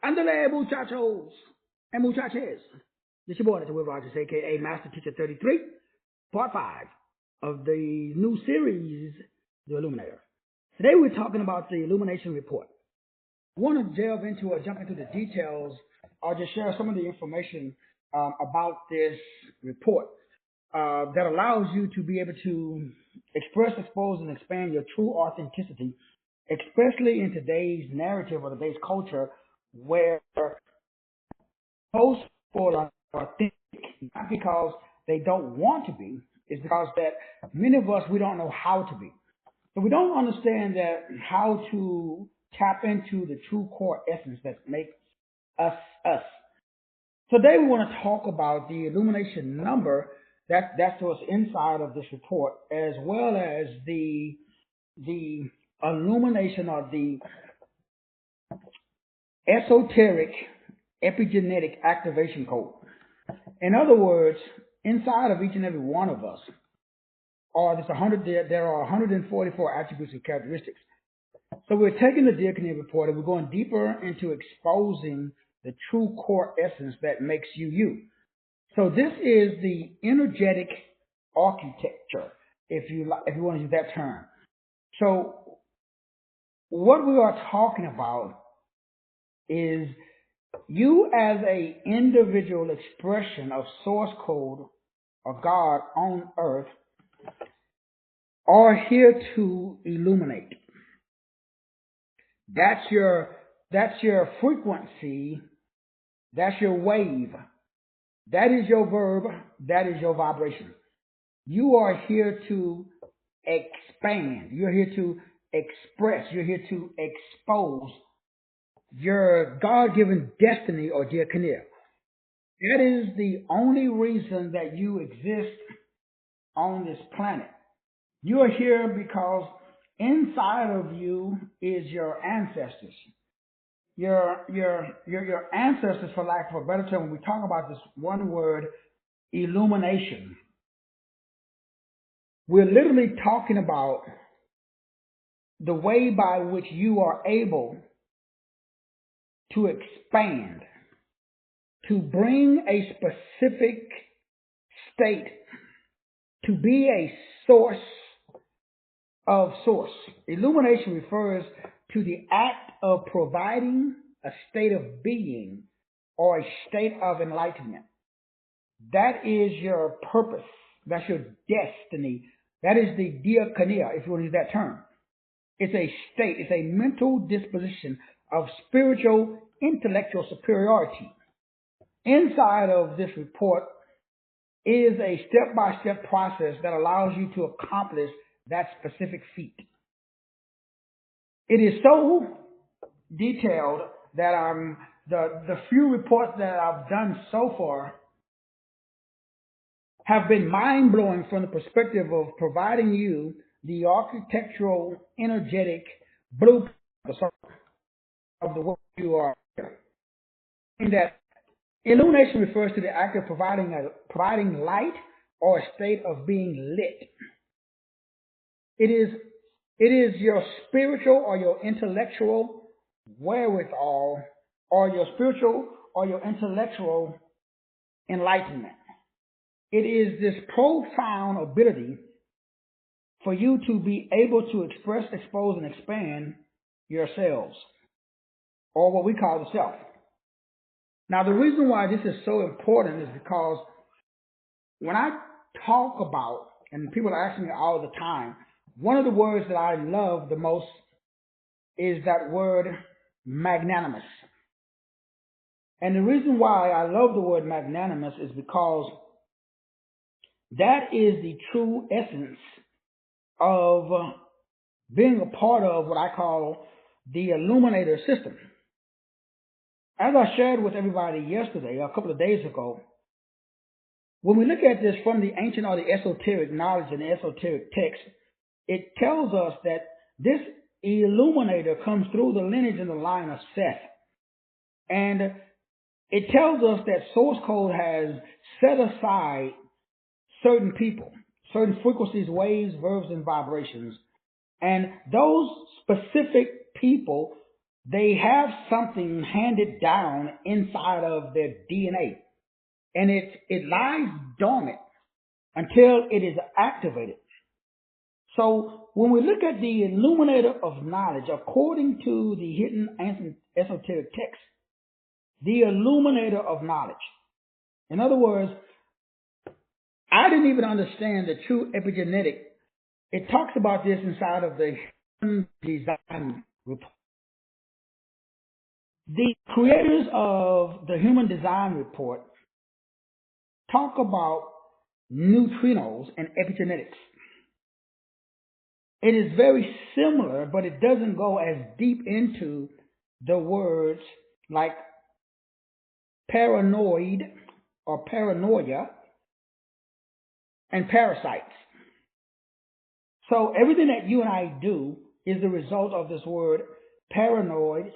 Andale, muchachos and muchachas. This your boy, Mr. Will Rogers, a.k.a. Master Teacher 33, Part 5 of the new series, The Illuminator. Today we're talking about the Illumination Report. I want to delve into or jump into the details or just share some of the information about this report that allows you to be able to express, expose, and expand your true authenticity, especially in today's narrative or today's culture where most people are authentic, not because they don't want to be, it's because that many of us, we don't know how to be. So we don't understand that how to tap into the true core essence that makes us us. Today we want to talk about the illumination number that's what's inside of this report, as well as the illumination or the esoteric epigenetic activation code. In other words, inside of each and every one of us there are 144 attributes and characteristics. So we're taking the Epigenetic report and we're going deeper into exposing the true core essence that makes you you. So this is the energetic architecture, if you want to use that term. So what we are talking about is you as a individual expression of source code of God on earth are here to illuminate. That's your frequency, that's your wave, that is your verb, that is your vibration. You are here to expand, you're here to express, you're here to expose your God-given destiny or diakonia. That is the only reason that you exist on this planet. You are here because inside of you is your ancestors. Your ancestors, for lack of a better term, when we talk about this one word, illumination, we're literally talking about the way by which you are able to expand, to bring a specific state, to be a source of source. Illumination refers to the act of providing a state of being or a state of enlightenment. That is your purpose. That's your destiny. That is the diakonia, if you want to use that term. It's a state. It's a mental disposition of spiritual, intellectual superiority. Inside of this report is a step-by-step process that allows you to accomplish that specific feat. It is so detailed that the few reports that I've done so far have been mind-blowing from the perspective of providing you the architectural, energetic blueprint of the way you are here. In that illumination refers to the act of providing light or a state of being lit. It is your spiritual or your intellectual wherewithal or your spiritual or your intellectual enlightenment. It is this profound ability for you to be able to express, expose, and expand yourselves, or what we call the self. Now, the reason why this is so important is because when I talk about, and people ask me all the time, one of the words that I love the most is that word magnanimous. And the reason why I love the word magnanimous is because that is the true essence of being a part of what I call the Illuminator system. As I shared with everybody yesterday, a couple of days ago, when we look at this from the ancient or the esoteric knowledge and the esoteric text, it tells us that this Illuminator comes through the lineage and the line of Seth. And it tells us that source code has set aside certain people, certain frequencies, waves, verbs, and vibrations. And those specific people they have something handed down inside of their DNA, and it lies dormant until it is activated. So when we look at the illuminator of knowledge, according to the hidden ancient esoteric text, the illuminator of knowledge. In other words, I didn't even understand the true epigenetic. It talks about this inside of the human design report. The creators of the human design report talk about neutrinos and epigenetics. It is very similar, but it doesn't go as deep into the words like paranoid or paranoia and parasites. So everything that you and I do is the result of this word paranoid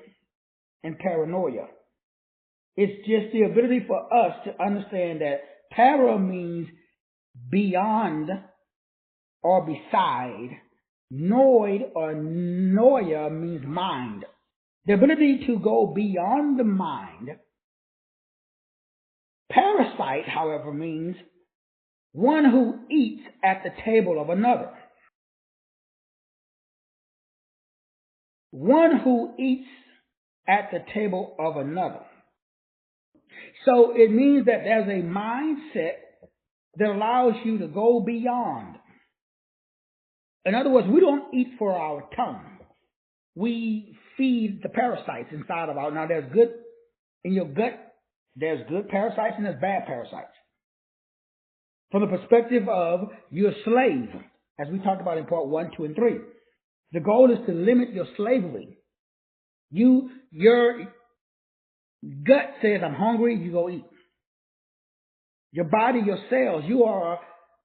and paranoia. It's just the ability for us to understand that para means beyond or beside. Noid or noia means mind. The ability to go beyond the mind. Parasite, however, means one who eats at the table of another. One who eats at the table of another. So it means that there's a mindset that allows you to go beyond. In other words, we don't eat for our tongue. We feed the parasites inside of our. Now, there's good in your gut. There's good parasites and there's bad parasites. From the perspective of you're a slave, as we talked about in part 1, 2, and 3. The goal is to limit your slavery. Your gut says, I'm hungry, you go eat. Your body, your cells, you are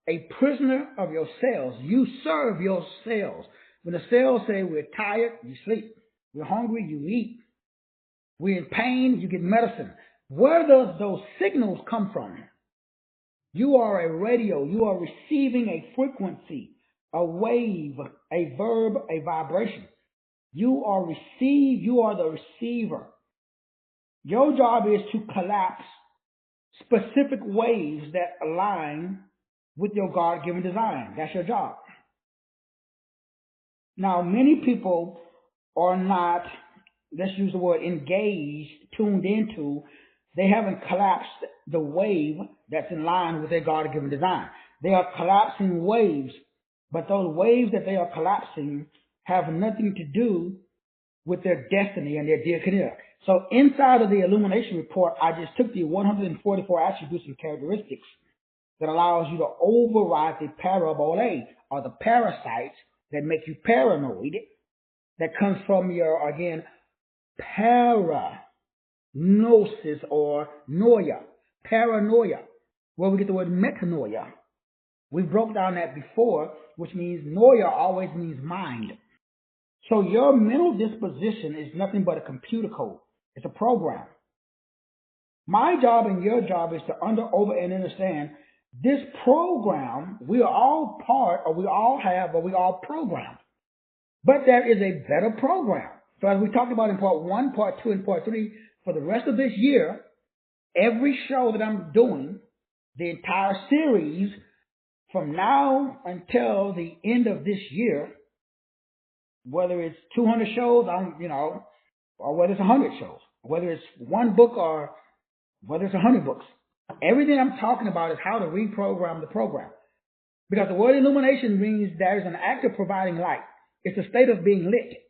a prisoner of your cells. You serve your cells. When the cells say we're tired, you sleep. We're hungry, you eat. We're in pain, you get medicine. Where does those signals come from? You are a radio. You are receiving a frequency, a wave, a verb, a vibration. You are the receiver. Your job is to collapse specific waves that align with your God-given design. That's your job. Now, many people are not, let's use the word engaged, tuned into, they haven't collapsed the wave that's in line with their God-given design. They are collapsing waves, but those waves that they are collapsing have nothing to do with their destiny and their diakonia. So inside of the Illumination Report, I just took the 144 attributes and characteristics that allows you to override the parabole, or the parasites that make you paranoid, that comes from your, again, paranosis or noia, paranoia, where we get the word metanoia. We broke down that before, which means noia always means mind. So your mental disposition is nothing but a computer code. It's a program. My job and your job is to over and understand this program. We are all part, or we all have, or we all programmed. But there is a better program. So as we talked about in part 1, part 2, and part 3, for the rest of this year, every show that I'm doing, the entire series, from now until the end of this year, whether it's 200 shows, or whether it's 100 shows, whether it's one book or whether it's 100 books, everything I'm talking about is how to reprogram the program. Because the word illumination means there is an act of providing light. It's a state of being lit.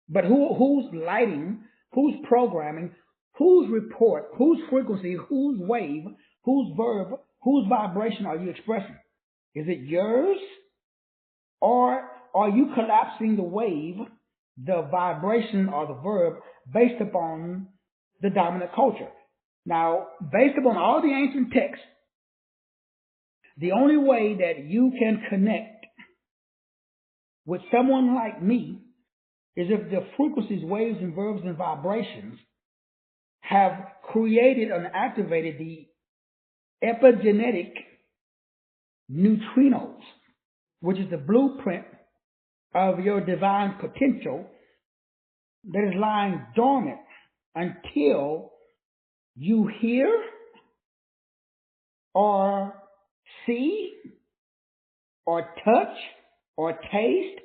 But who's lighting, who's programming, whose report, whose frequency, whose wave, whose verb, whose vibration are you expressing? Is it yours? Or are you collapsing the wave, the vibration, or the verb based upon the dominant culture? Now, based upon all the ancient texts, the only way that you can connect with someone like me is if the frequencies, waves, and verbs and vibrations have created and activated the epigenetic neutrinos, which is the blueprint of your divine potential that is lying dormant until you hear or see or touch or taste,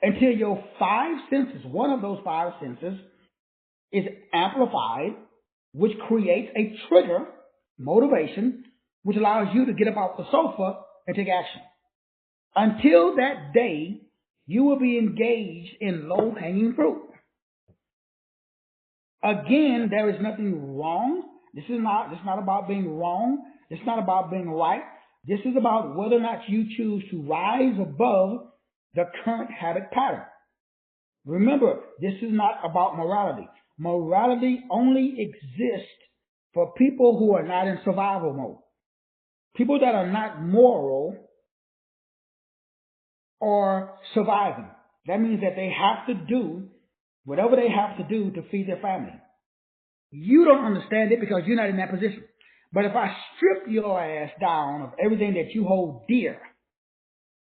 until your five senses, one of those five senses, is amplified, which creates a trigger, motivation, which allows you to get up off the sofa and take action. Until that day, you will be engaged in low-hanging fruit. Again, there is nothing wrong. This is not about being wrong. It's not about being right. This is about whether or not you choose to rise above the current habit pattern. Remember, this is not about morality. Morality only exists for people who are not in survival mode. People that are not moral or surviving. That means that they have to do whatever they have to do to feed their family. You don't understand it because you're not in that position. But if I strip your ass down of everything that you hold dear,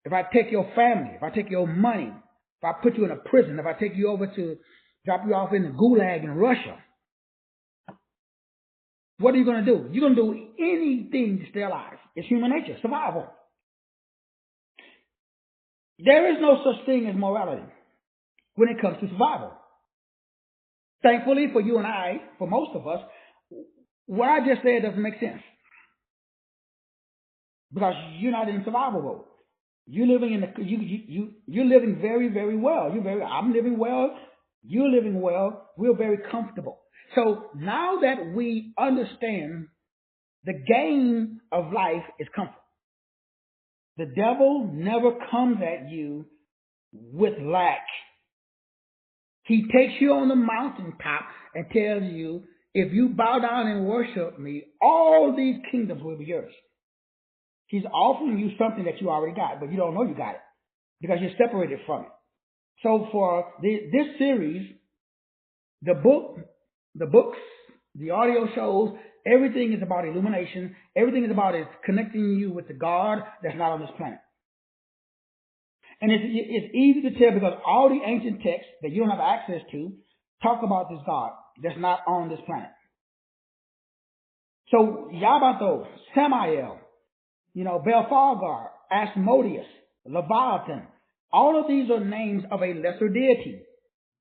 if I take your family, if I take your money, if I put you in a prison, if I take you over to drop you off in the gulag in Russia, what are you going to do? You're going to do anything to stay alive. It's human nature, survival. There is no such thing as morality when it comes to survival. Thankfully for you and I, for most of us, what I just said doesn't make sense. Because you're not in survival mode. You're living in you're living very, very well. I'm living well. You're living well. We're very comfortable. So now that we understand the game of life is comfort. The devil never comes at you with lack. He takes you on the mountaintop and tells you, if you bow down and worship me, all these kingdoms will be yours. He's offering you something that you already got, but you don't know you got it because you're separated from it. So for this series, the books, the audio shows, everything is about illumination. Everything is about connecting you with the God that's not on this planet. And it's easy to tell because all the ancient texts that you don't have access to talk about this God that's not on this planet. So Yabato, Samael, Belphegor, Asmodeus, Leviathan, all of these are names of a lesser deity,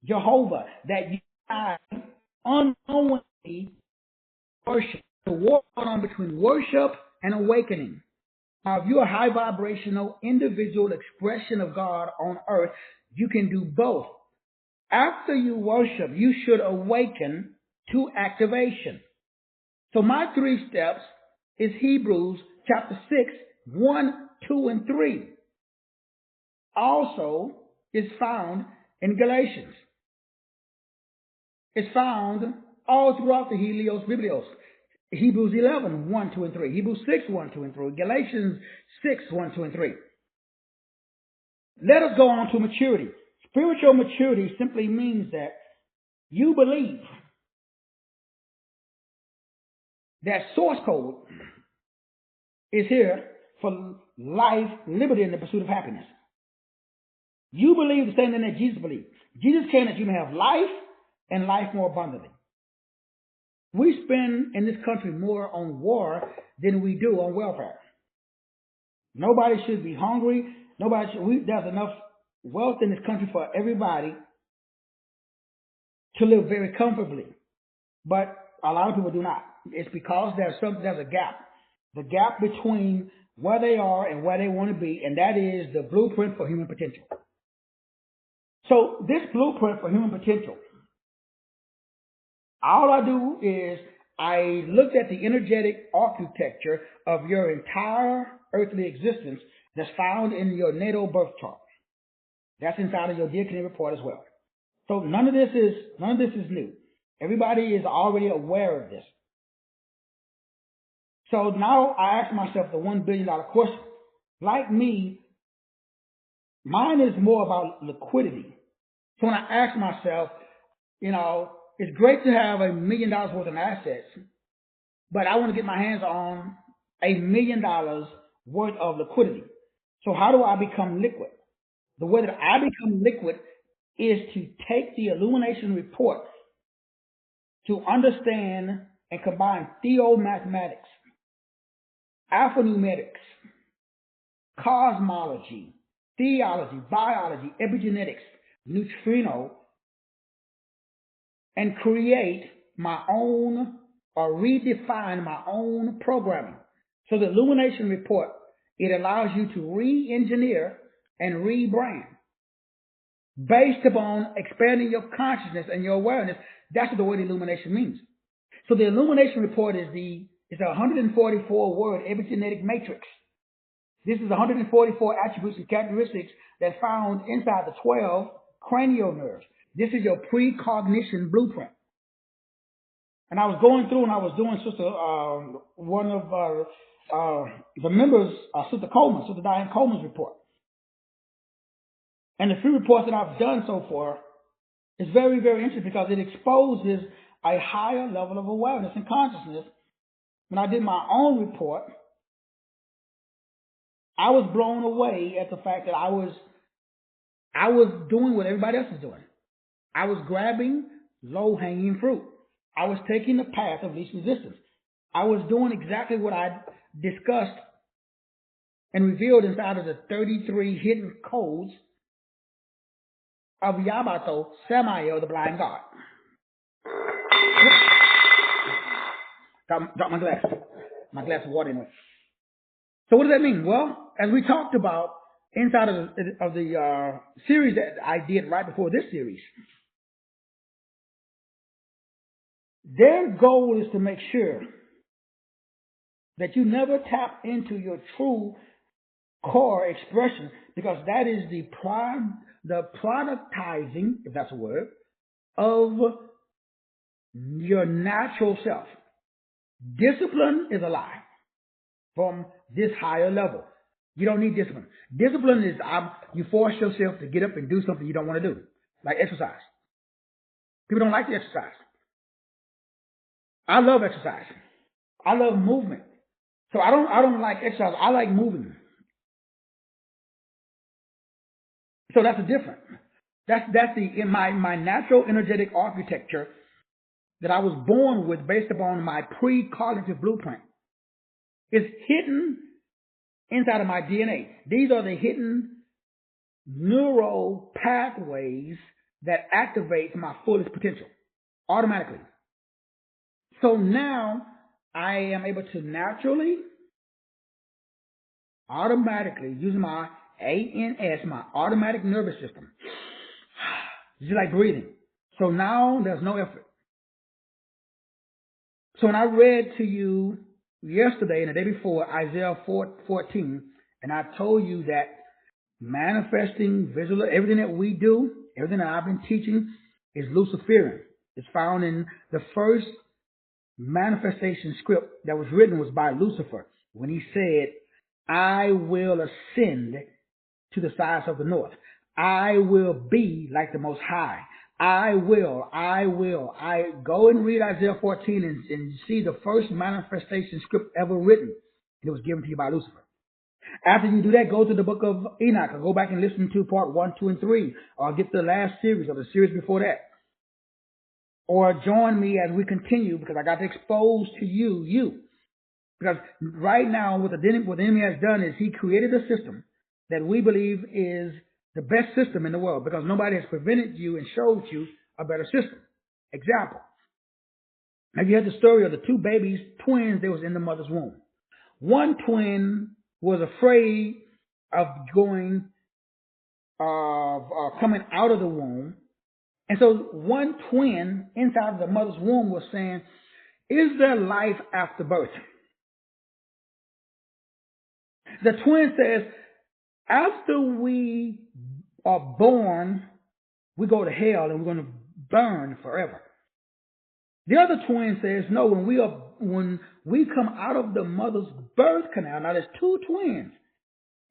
Jehovah, that you unknowingly worship. The war going on between worship and awakening. Now, if you're a high vibrational individual expression of God on earth, you can do both. After you worship, you should awaken to activation. So my 3 steps is Hebrews chapter 6, 1, 2, and 3. Also is found in Galatians. It's found all throughout the Helios Biblios. Hebrews 11, 1, 2, and 3. Hebrews 6, 1, 2, and 3. Galatians 6, 1, 2, and 3. Let us go on to maturity. Spiritual maturity simply means that you believe that source code is here for life, liberty, and the pursuit of happiness. You believe the same thing that Jesus believed. Jesus came that you may have life and life more abundantly. We spend in this country more on war than we do on welfare. Nobody should be hungry. There's enough wealth in this country for everybody to live very comfortably. But a lot of people do not. It's because there's a gap. The gap between where they are and where they want to be, and that is the blueprint for human potential. So this blueprint for human potential, all I do is I looked at the energetic architecture of your entire earthly existence that's found in your natal birth chart. That's inside of your Epigenetic report as well. So none of this is new. Everybody is already aware of this. So now I ask myself the $1 billion question. Like me, mine is more about liquidity. So when I ask myself, it's great to have $1 million worth of assets, but I want to get my hands on $1 million worth of liquidity. So how do I become liquid? The way that I become liquid is to take the Illumination Report to understand and combine theomathematics, alphanumerics, cosmology, theology, biology, epigenetics, neutrino, and create my own or redefine my own programming. So the Illumination Report, it allows you to re-engineer and rebrand based upon expanding your consciousness and your awareness. That's what the word illumination means. So the Illumination Report is a 144-word epigenetic matrix. This is 144 attributes and characteristics that's found inside the 12 cranial nerves. This is your precognition blueprint. And I was going through and I was doing one of the members, Sister Diane Coleman's report. And the few reports that I've done so far is very, very interesting because it exposes a higher level of awareness and consciousness. When I did my own report, I was blown away at the fact that I was doing what everybody else is doing. I was grabbing low-hanging fruit. I was taking the path of least resistance. I was doing exactly what I discussed and revealed inside of the 33 hidden codes of Yabato, Samael, the blind god. Drop my glass. My glass of water anyway. So what does that mean? Well, as we talked about inside of the series that I did right before this series, their goal is to make sure that you never tap into your true core expression, because that is the productizing, if that's a word, of your natural self. Discipline is a lie from this higher level. You don't need discipline. Discipline is you force yourself to get up and do something you don't want to do, like exercise. People don't like to exercise. I love exercise. I love movement. So I don't like exercise. I like moving. So that's the difference. That's in my natural energetic architecture that I was born with based upon my precognitive blueprint. It's hidden inside of my DNA. These are the hidden neural pathways that activate my fullest potential automatically. So now I am able to naturally, automatically, using my ANS, my automatic nervous system, just like breathing. So now there's no effort. So when I read to you yesterday and the day before Isaiah 14, and I told you that manifesting, visual, everything that we do, everything that I've been teaching is Luciferian. It's found in the first manifestation script that was written was by Lucifer when he said, I will ascend to the sides of the north. I will be like the Most High. I will. Go and read Isaiah 14 and see the first manifestation script ever written. It was given to you by Lucifer. After you do that, go to the book of Enoch or go back and listen to part 1, 2, and 3 or get the last series or the series before that. Or join me as we continue, because I got to expose to you. Because right now what the enemy has done is he created a system that we believe is the best system in the world, because nobody has prevented you and showed you a better system. Example. Have you heard the story of the two babies, twins that was in the mother's womb? One twin was afraid of coming out of the womb. And so one twin inside of the mother's womb was saying, is there life after birth? The twin says, after we are born, we go to hell and we're going to burn forever. The other twin says, no, when we come out of the mother's birth canal, now there's two twins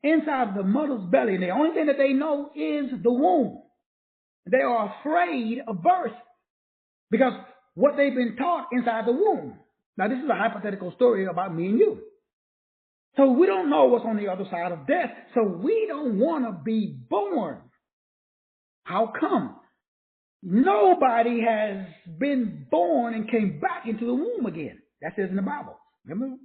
inside the mother's belly, and the only thing that they know is the womb. They are afraid of birth because what they've been taught inside the womb. Now, this is a hypothetical story about me and you. So we don't know what's on the other side of death. So we don't want to be born. How come? Nobody has been born and came back into the womb again. That says in the Bible. Remember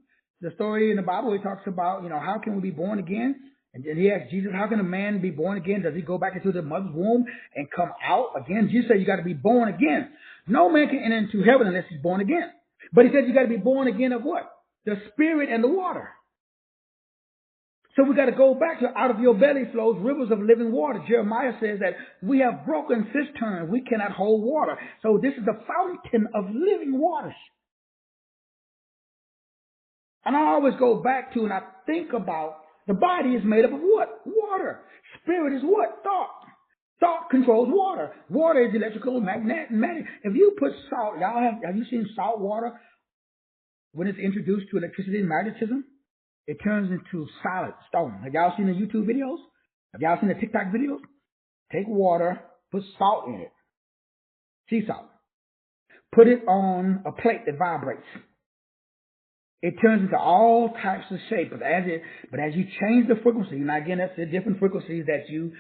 the story in the Bible? It talks about, how can we be born again? And then he asked Jesus, how can a man be born again? Does he go back into the mother's womb and come out again? Jesus said you got to be born again. No man can enter into heaven unless he's born again. But he said you got to be born again of what? The spirit and the water. So we got to go back to out of your belly flows rivers of living water. Jeremiah says that we have broken cisterns. We cannot hold water. So this is the fountain of living waters. And I always go back to and I think about the body is made up of what? Water. Spirit is what? Thought. Thought controls water. Water is electrical, magnetic. If you put salt, have you seen salt water when it's introduced to electricity and magnetism? It turns into solid stone. Have y'all seen the YouTube videos? Have y'all seen the TikTok videos? Take water, put salt in it. Sea salt. Put it on a plate that vibrates. It turns into all types of shape. But as you change the frequency, now again, that's the different frequencies that you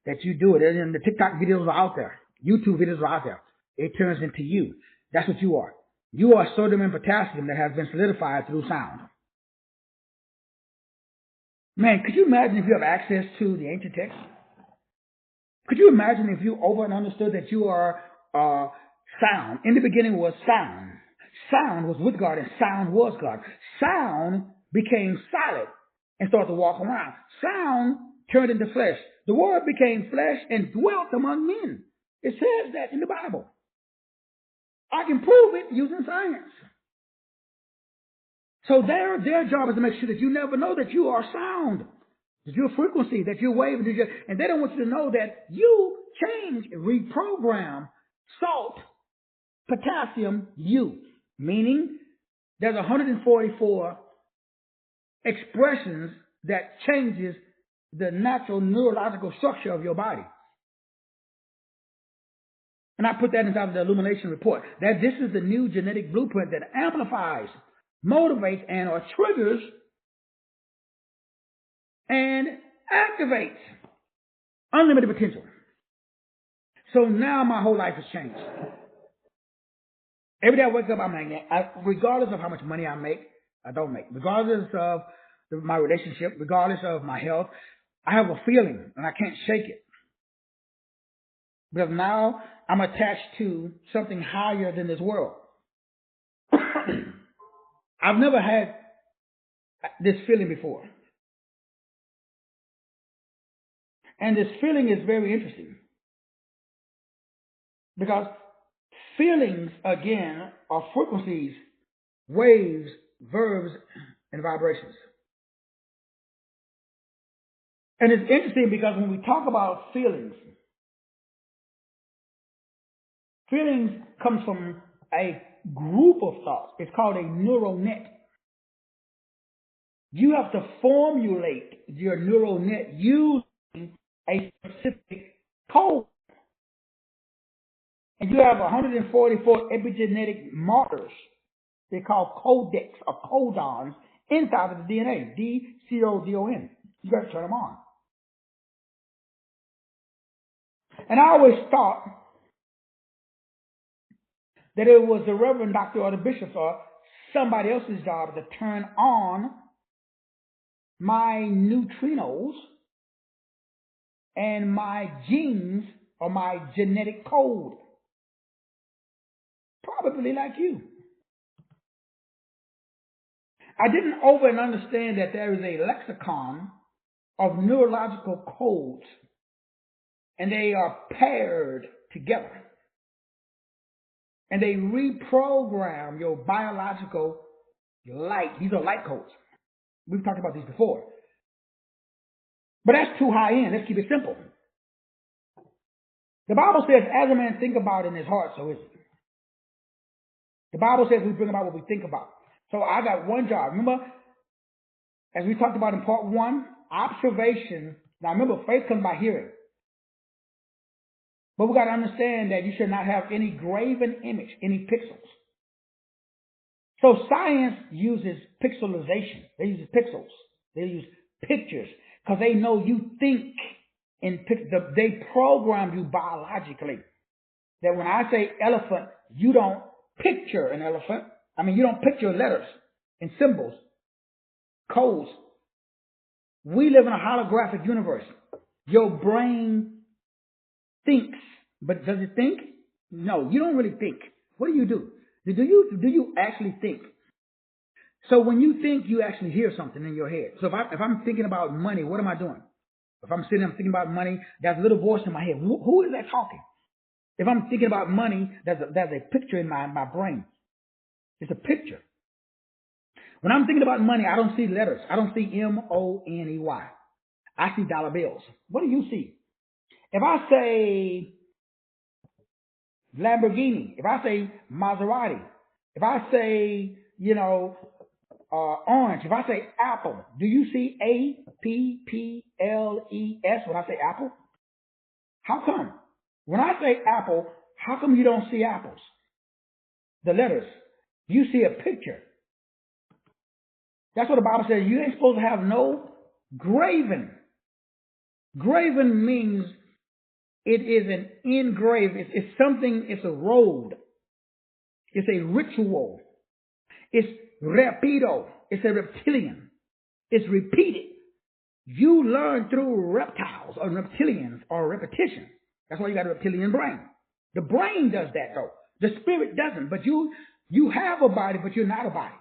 do it. And the TikTok videos are out there. YouTube videos are out there. It turns into you. That's what you are. You are sodium and potassium that has been solidified through sound. Man, could you imagine if you have access to the ancient text? Could you imagine if you over and understood that you are sound? In the beginning was sound. Sound was with God and sound was God. Sound became solid and started to walk around. Sound turned into flesh. The word became flesh and dwelt among men. It says that in the Bible. I can prove it using science. So their job is to make sure that you never know that you are sound, that you're frequency, that you're wave, and they don't want you to know that you change, reprogram salt, potassium, you. Meaning there's 144 expressions that changes the natural neurological structure of your body. And I put that inside of the Illumination Report, that this is the new genetic blueprint that amplifies, motivates, and or triggers and activates unlimited potential. So now my whole life has changed. Every day I wake up, regardless of how much money I make, I don't make, regardless of my relationship, regardless of my health, I have a feeling and I can't shake it. Because now I'm attached to something higher than this world. I've never had this feeling before. And this feeling is very interesting. Because feelings, again, are frequencies, waves, verbs, and vibrations. And it's interesting because when we talk about feelings comes from a group of thoughts. It's called a neural net. You have to formulate your neural net using a specific code. And you have 144 epigenetic markers. They're called codecs or codons inside of the DNA. D-C-O-D-O-N. You got to turn them on. And I always thought that it was the reverend doctor or the bishop or somebody else's job to turn on my neutrinos and my genes or my genetic code. Probably like you. I didn't over and understand that there is a lexicon of neurological codes and they are paired together. And they reprogram your biological light. These are light codes. We've talked about these before. But that's too high end. Let's keep it simple. The Bible says, as a man think about in his heart, so is it. The Bible says we bring about what we think about. So I got one job. Remember, as we talked about in part 1, observation. Now remember, faith comes by hearing. But we got to understand that you should not have any graven image, any pixels. So science uses pixelization. They use pixels. They use pictures because they know you think They program you biologically that when I say elephant, you don't picture an elephant. I mean, you don't picture letters and symbols, codes. We live in a holographic universe. Your brain thinks, but does it think? No, you don't really think. What do? Do you actually think? So when you think, you actually hear something in your head. So if I'm thinking about money, what am I doing? If I'm sitting there thinking about money, there's a little voice in my head. Who is that talking? If I'm thinking about money, there's a picture in my brain. It's a picture. When I'm thinking about money, I don't see letters. I don't see Money. I see dollar bills. What do you see? If I say Lamborghini, if I say Maserati, if I say, orange, if I say apple, do you see Apples when I say apple? How come? When I say apple, how come you don't see apples? The letters. You see a picture. That's what the Bible says. You ain't supposed to have no graven. Graven means it is an engraved. It's something, it's a road. It's a ritual. It's repetido. It's a reptilian. It's repeated. You learn through reptiles or reptilians or repetition. That's why you got a reptilian brain. The brain does that though. The spirit doesn't. But you have a body, but you're not a body.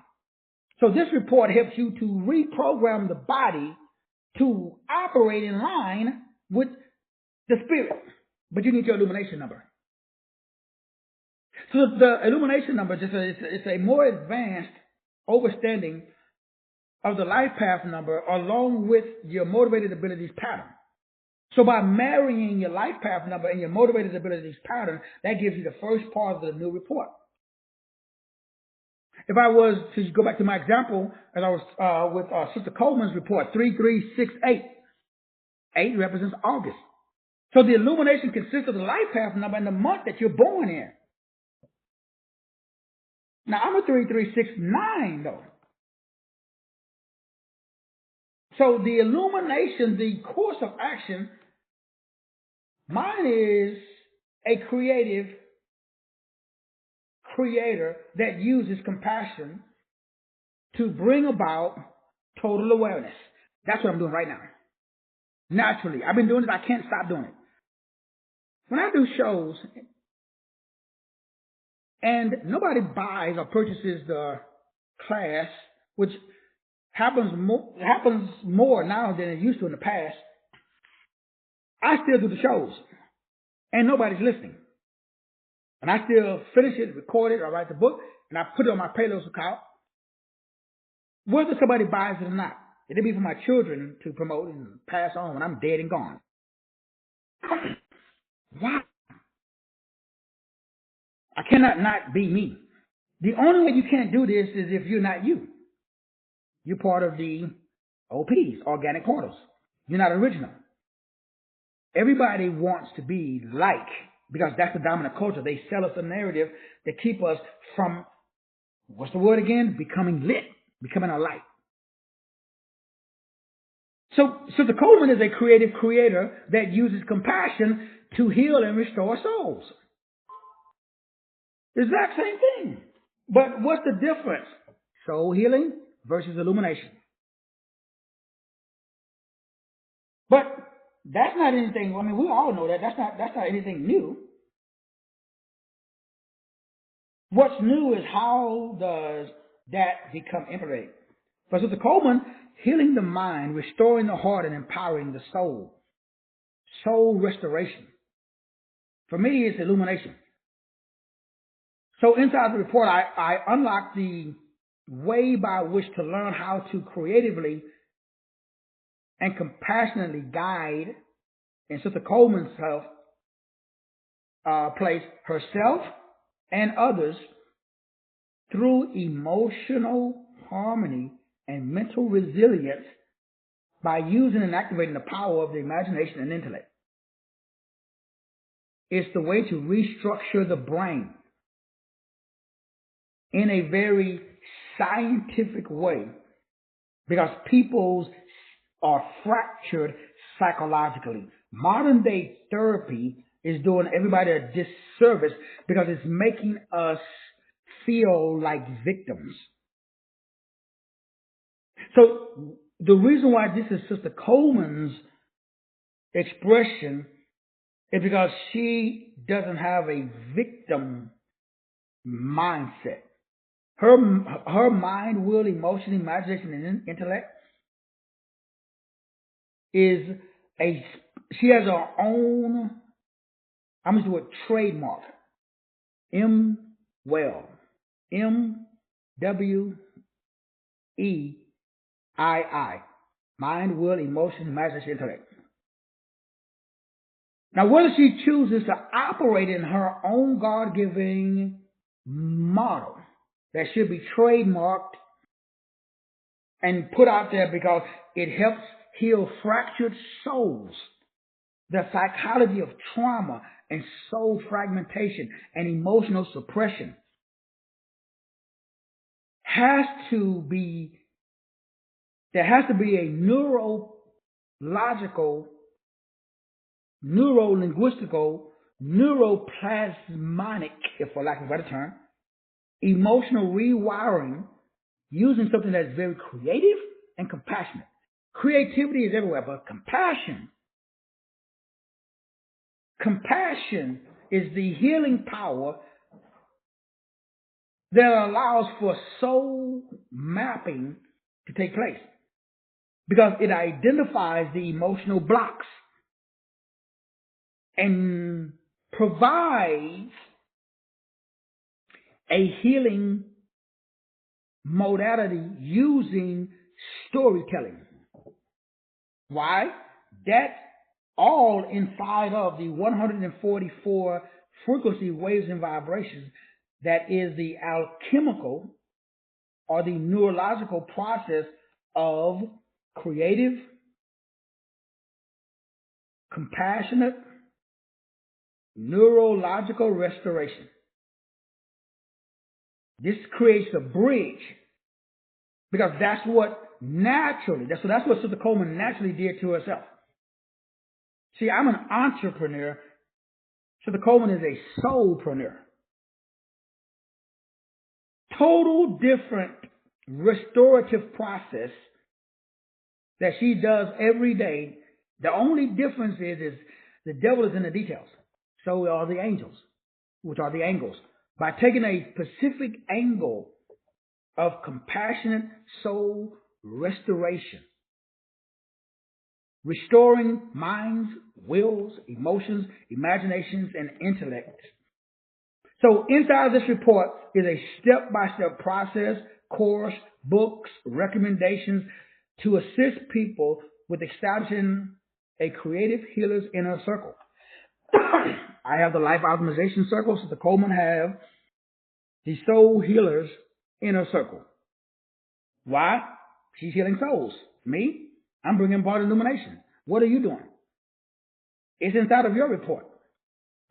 So this report helps you to reprogram the body to operate in line with the spirit. But you need your illumination number. So the illumination number it's a more advanced understanding of the life path number along with your motivated abilities pattern. So by marrying your life path number and your motivated abilities pattern, that gives you the first part of the new report. If I was to go back to my example, as I was with Sister Coleman's report, 3368. 8 represents August. So the illumination consists of the life path number and the month that you're born in. Now, I'm a 3369, though. So the illumination, the course of action, mine is a creator that uses compassion to bring about total awareness. That's what I'm doing right now. Naturally. I've been doing it. I can't stop doing it. When I do shows and nobody buys or purchases the class, which happens more now than it used to in the past, I still do the shows and nobody's listening. And I still finish it, record it, or write the book, and I put it on my Payless account, whether somebody buys it or not. It'll be for my children to promote and pass on when I'm dead and gone. Why? I cannot not be me. The only way you can't do this is if you're not you. You're part of the OPs, organic portals. You're not original. Everybody wants to be like, because that's the dominant culture. They sell us a narrative that keep us from, what's the word again? Becoming lit, becoming a light. So the Coleman is a creative creator that uses compassion to heal and restore souls. The exact same thing. But what's the difference? Soul healing versus illumination. But that's not anything, I mean, we all know that. That's not anything new. What's new is how does that become implemented? But with the Coleman, healing the mind, restoring the heart, and empowering the soul. Soul restoration. For me, it's illumination. So inside the report, I unlock the way by which to learn how to creatively and compassionately guide in Sister Coleman's place herself and others through emotional harmony and mental resilience by using and activating the power of the imagination and intellect. It's the way to restructure the brain in a very scientific way, because people are fractured psychologically. Modern day therapy is doing everybody a disservice because it's making us feel like victims. So the reason why this is Sister Coleman's expression is because she doesn't have a victim mindset. Her mind, will, emotion, imagination, and intellect is she has her own, I'm going to do a trademark. MWEII. Mind, will, emotion, imagination, intellect. Now, whether she chooses to operate in her own God-given model that should be trademarked and put out there because it helps heal fractured souls, the psychology of trauma and soul fragmentation and emotional suppression there has to be a neurological, neuro-linguistical, neuroplasmonic, if for lack of a better term, emotional rewiring using something that's very creative and compassionate. Creativity is everywhere, but compassion is the healing power that allows for soul mapping to take place because it identifies the emotional blocks and provides a healing modality using storytelling. Why? That's all inside of the 144 frequency waves and vibrations that is the alchemical or the neurological process of creative, compassionate, neurological restoration. This creates a bridge because that's what Sister Coleman naturally did to herself. See, I'm an entrepreneur. Sister Coleman is a soulpreneur. Total different restorative process that she does every day. The only difference is the devil is in the details. So are the angels, which are the angles. By taking a specific angle of compassionate soul restoration, restoring minds, wills, emotions, imaginations, and intellect. So inside this report is a step-by-step process, course, books, recommendations to assist people with establishing a creative healer's inner circle. I have the Life Optimization Circle. Sister Coleman have the Soul Healer's Inner Circle. Why? She's healing souls. Me? I'm bringing about illumination. What are you doing? It's inside of your report.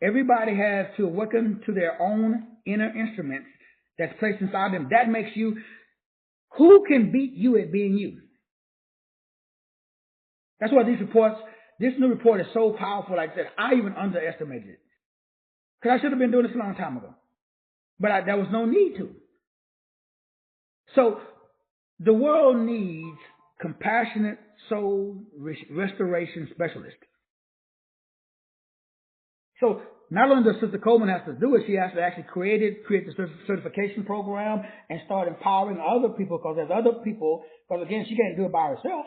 Everybody has to awaken to their own inner instruments that's placed inside them. That makes you, who can beat you at being you? That's why this new report is so powerful. Like I said, I even underestimated it. Because I should have been doing this a long time ago. But there was no need to. So the world needs compassionate soul restoration specialists. So not only does Sister Coleman have to do it, she has to actually create the certification program and start empowering other people because again, she can't do it by herself.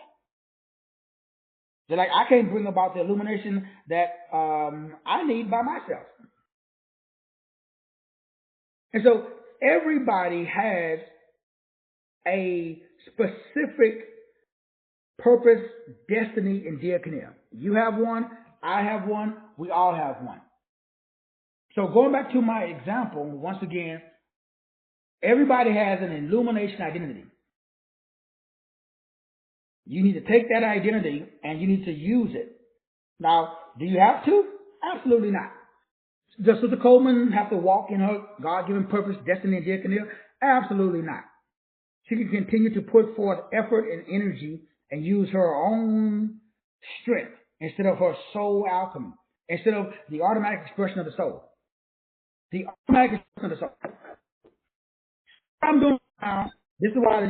They're like, I can't bring about the illumination that I need by myself. And so everybody has a specific purpose, destiny, and diakonia. You have one, I have one, we all have one. So going back to my example, once again, everybody has an illumination identity. You need to take that identity and you need to use it. Now, do you have to? Absolutely not. Does Sister Coleman have to walk in her God-given purpose, destiny, and diakonia? Absolutely not. She can continue to put forth effort and energy and use her own strength instead of her soul alchemy, instead of the automatic expression of the soul. The automatic expression of the soul. What I'm doing now, this is why,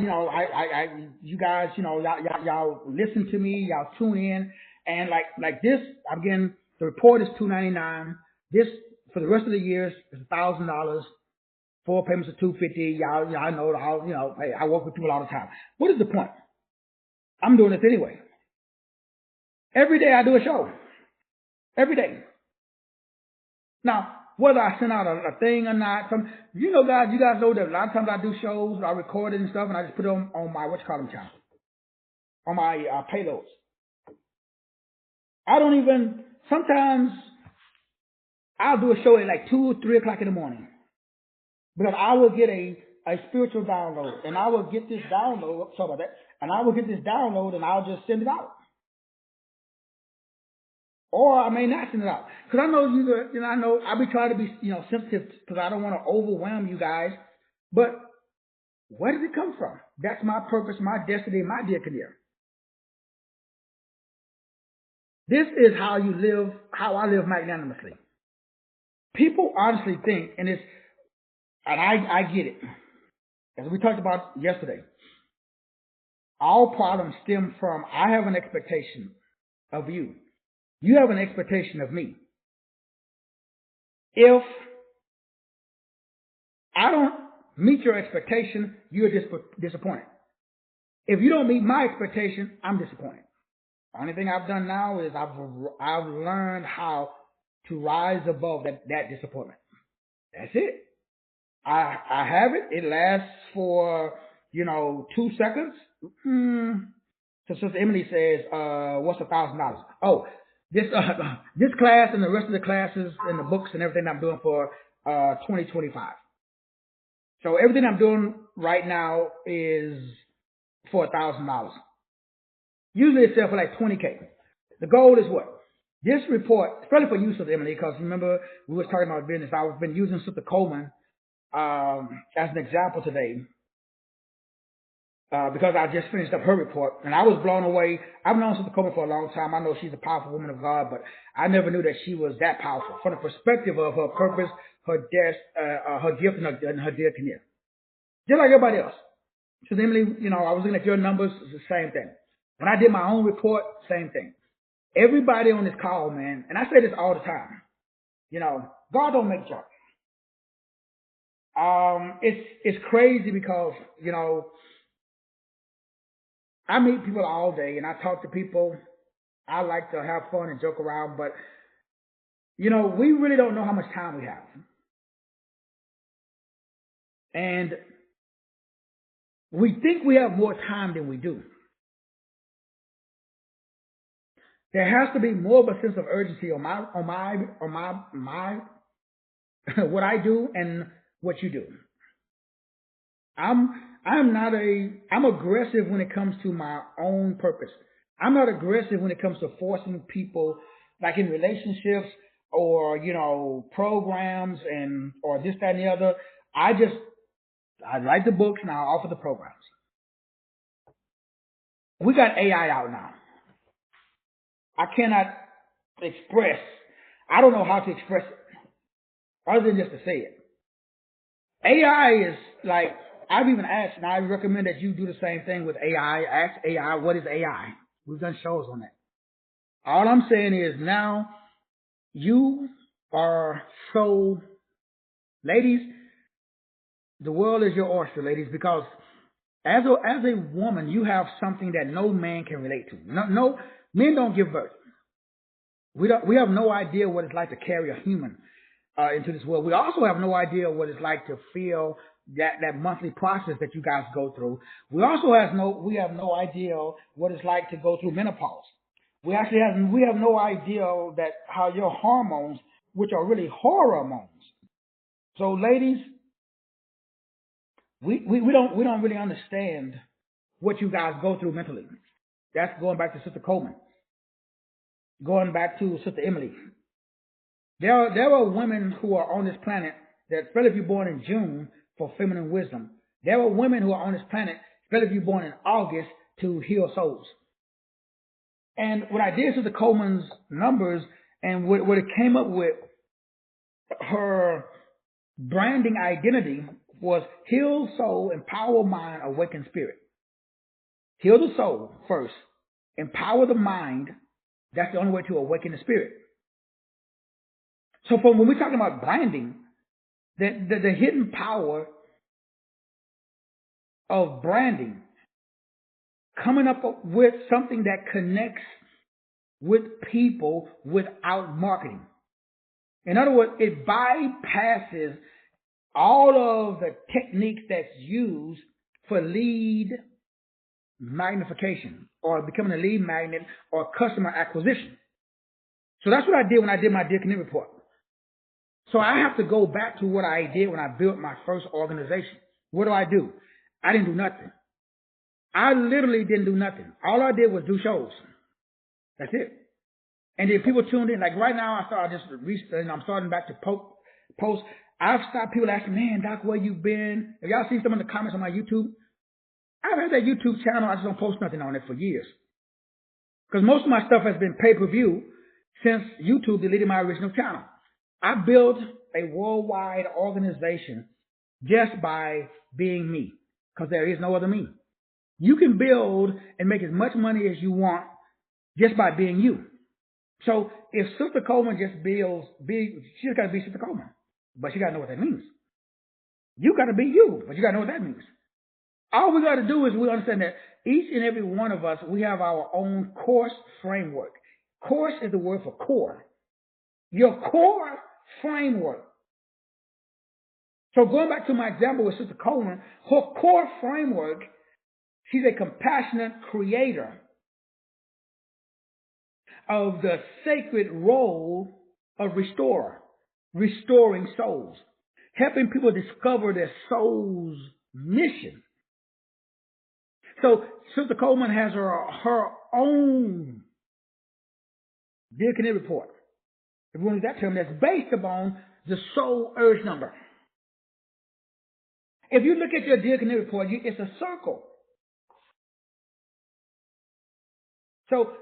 you guys, y'all listen to me, y'all tune in, and like this, I'm getting, the report is $299. This, for the rest of the years, is $1,000. 4 payments of $250. Y'all know, hey, I work with people all the time. What is the point? I'm doing this anyway. Every day I do a show. Every day. Now, whether I send out a thing or not, guys, you guys know that a lot of times I do shows, I record it and stuff, and I just put it on my, channel, on my payloads. I don't even, sometimes I'll do a show at like 2 or 3 o'clock in the morning. Because I will get a spiritual download, and I will get this download, sorry about that, and I will get this download, and I'll just send it out. Or I may not send it out. Because I know I'll be trying to be, sensitive, because I don't want to overwhelm you guys. But where does it come from? That's my purpose, my destiny, my dear career. This is how I live magnanimously. People honestly think, and I get it. As we talked about yesterday, all problems stem from, I have an expectation of you. You have an expectation of me. If I don't meet your expectation, you're disappointed. If you don't meet my expectation, I'm disappointed. The only thing I've done now is I've learned how to rise above that disappointment. That's it. I have it. It lasts for, 2 seconds. So Sister Emily says, what's $1,000? Oh, this class and the rest of the classes and the books and everything I'm doing for 2025. So everything I'm doing right now is for $1,000. Usually it's for like $20K. The goal is what? This report, especially for you, Sister Emily, because remember we were talking about business. I've been using Sister Coleman as an example today, because I just finished up her report, and I was blown away. I've known Sister Coleman for a long time. I know she's a powerful woman of God, but I never knew that she was that powerful from the perspective of her purpose, her gift, and her dear career. Just like everybody else. So Emily, I was looking at your numbers, it's the same thing. When I did my own report, same thing. Everybody on this call, man, and I say this all the time, God don't make junk. It's crazy because, I meet people all day and I talk to people. I like to have fun and joke around, but, we really don't know how much time we have. And we think we have more time than we do. There has to be more of a sense of urgency on my what I do and what you do. I'm aggressive when it comes to my own purpose. I'm not aggressive when it comes to forcing people, like in relationships or, programs or this, that, and the other. I write the books and I offer the programs. We got AI out now. I cannot express. I don't know how to express it other than just to say it. AI is like, I've even asked, and I recommend that you do the same thing with AI. Ask AI, what is AI? We've done shows on that. All I'm saying is now you are so, ladies, the world is your oyster, ladies, because as a woman, you have something that no man can relate to. No men don't give birth. We have no idea what it's like to carry a human into this world. We also have no idea what it's like to feel that monthly process that you guys go through. We also have no idea what it's like to go through menopause. We have no idea that how your hormones, which are really hormones. So ladies, we don't really understand what you guys go through mentally. That's going back to Sister Coleman. Going back to Sister Emily. There are women who are on this planet that, especially if you're born in June, for feminine wisdom. There are women who are on this planet, especially if you're born in August, to heal souls. And when I did Sister Coleman's numbers and what it came up with, her branding identity was heal soul, empower mind, awaken spirit. Heal the soul first, empower the mind. That's the only way to awaken the spirit. So when we're talking about branding, the hidden power of branding, coming up with something that connects with people without marketing. In other words, it bypasses all of the techniques that's used for lead magnification or becoming a lead magnet or customer acquisition. So that's what I did when I did my Epigenetic report. So I have to go back to what I did when I built my first organization. What do? I didn't do nothing. I literally didn't do nothing. All I did was do shows. That's it. And then people tuned in. Like right now, I started just researching. I'm starting back to post. I've stopped people asking, man, Doc, where you been? Have y'all seen some of the comments on my YouTube? I've had that YouTube channel. I just don't post nothing on it for years. Because most of my stuff has been pay-per-view since YouTube deleted my original channel. I built a worldwide organization just by being me. Because there is no other me. You can build and make as much money as you want just by being you. So if Sister Coleman just she's got to be Sister Coleman. But she got to know what that means. You got to be you, but you got to know what that means. All we got to do is we understand that each and every one of us, we have our own course framework. Course is the word for core. Your core framework. So going back to my example with Sister Coleman, her core framework, she's a compassionate creator of the sacred role of restorer, restoring souls, helping people discover their soul's mission. So Sister Coleman has her own Epigenetic report. If you want that term, that's based upon the soul urge number. If you look at your Epigenetic report, it's a circle. So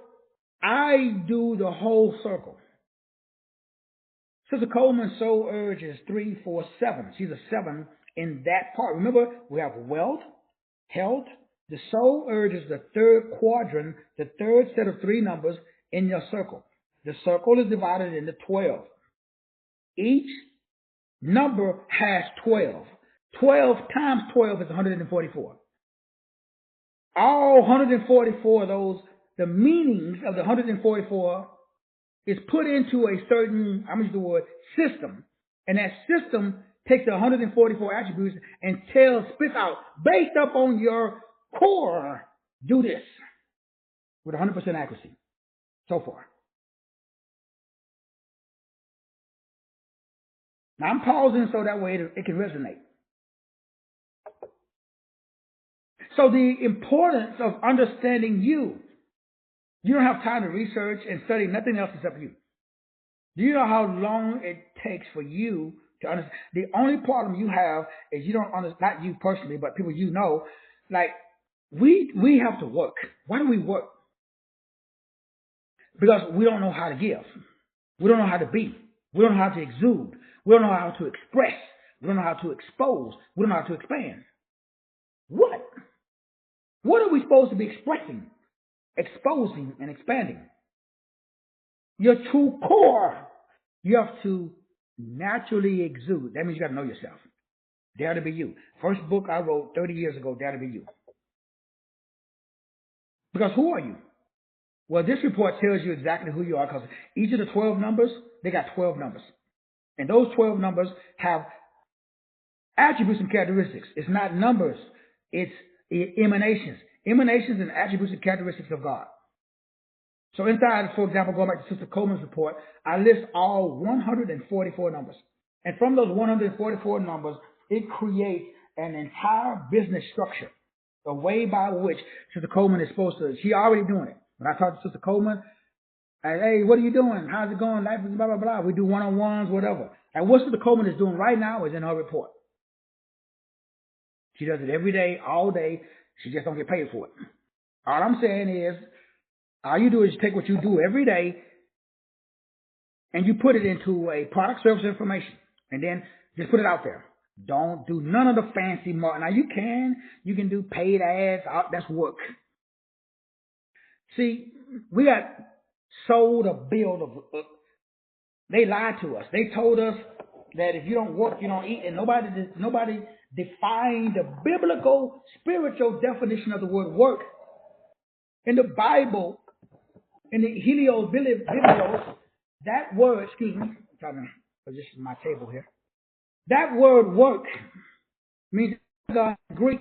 I do the whole circle. Sister Coleman's soul urge is 3, 4, 7. She's a 7 in that part. Remember, we have wealth, health. The soul urge is the third quadrant, the third set of 3 numbers in your circle. The circle is divided into 12. Each number has 12. 12 times 12 is 144. All 144 of those, the meanings of the 144 is put into a certain, I'm going to use the word, system. And that system takes the 144 attributes and spits out, based up on your core, do this with 100% accuracy so far. Now I'm pausing so that way it can resonate. So the importance of understanding you don't have time to research and study nothing else except you. Do you know how long it takes for you to understand? The only problem you have is you don't understand, not you personally, but people you know, like we have to work. Why do we work? Because we don't know how to give. We don't know how to be. We don't know how to exude. We don't know how to express. We don't know how to expose. We don't know how to expand. What? What are we supposed to be expressing, exposing, and expanding? Your true core. You have to naturally exude. That means you got to know yourself. Dare to be you. First book I wrote 30 years ago, Dare to be you. Because who are you? Well, this report tells you exactly who you are, because each of the 12 numbers, they got 12 numbers. And those 12 numbers have attributes and characteristics. It's not numbers. It's emanations. Emanations and attributes and characteristics of God. So inside, for example, going back to Sister Coleman's report, I list all 144 numbers. And from those 144 numbers, it creates an entire business structure, a way by which Sister Coleman is supposed to, she already doing it. When I talk to Sister Coleman, hey, what are you doing? How's it going? Life is blah, blah, blah. We do one-on-ones, whatever. And what Sister Coleman is doing right now is in her report. She does it every day, all day. She just don't get paid for it. All I'm saying is, All you do is take what you do every day and you put it into a product, service, information, and then just put it out there. Don't do none of the fancy marketing. Now you can do paid ads. That's work. See, we got sold a bill of. They lied to us. They told us that if you don't work, you don't eat, and nobody defined the biblical, spiritual definition of the word work. In the Bible, in the Helios, that word, excuse me, I'm trying to position my table here. That word work means Greek.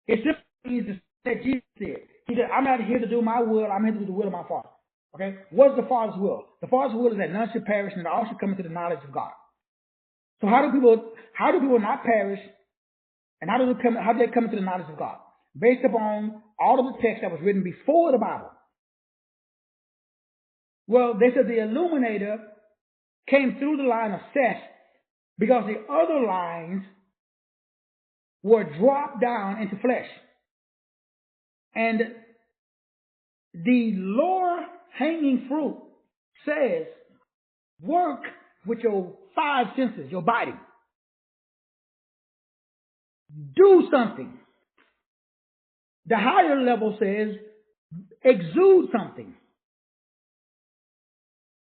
It simply means that Jesus said. He said, I'm not here to do my will, I'm here to do the will of my Father. Okay? What's the Father's will? The Father's will is that none should perish and that all should come into the knowledge of God. So how do people not perish, and how do they come into the knowledge of God? Based upon all of the text that was written before the Bible. Well, they said the Illuminator came through the line of Seth because the other lines were dropped down into flesh. And the lower hanging fruit says, work with your five senses, your body. Do something. The higher level says, exude something.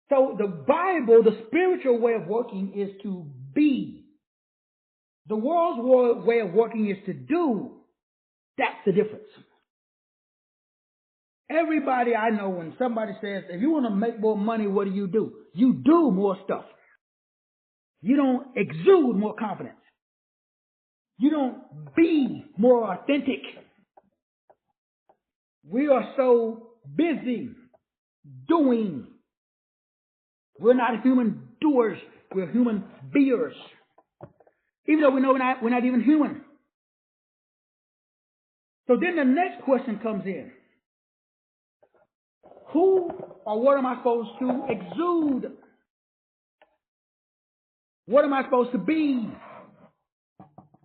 So the Bible, the spiritual way of working is to be. The world's way of working is to do. That's the difference. Everybody I know, when somebody says, if you want to make more money, what do? You do more stuff. You don't exude more confidence. You don't be more authentic. We are so busy doing. We're not human doers. We're human beers. Even though we know we're not even human. So then the next question comes in. Who or what am I supposed to exude? What am I supposed to be?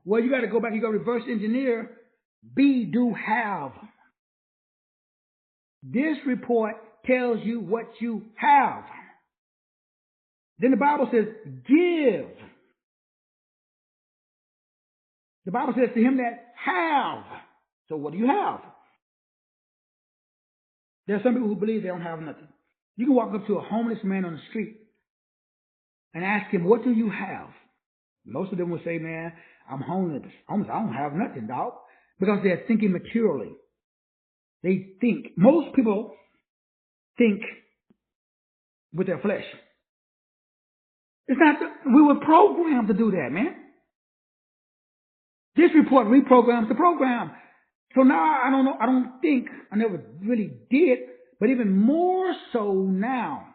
Well, you got to go back. You got to reverse engineer. Be, do, have. This report tells you what you have. Then the Bible says, give. The Bible says to him that have. So what do you have? There are some people who believe they don't have nothing. You can walk up to a homeless man on the street and ask him, what do you have? Most of them will say, man, I'm homeless. I don't have nothing, dog. Because they're thinking materially. Most people think with their flesh. It's not, we were programmed to do that, man. This report reprograms the program. So now I never really did, but even more so now,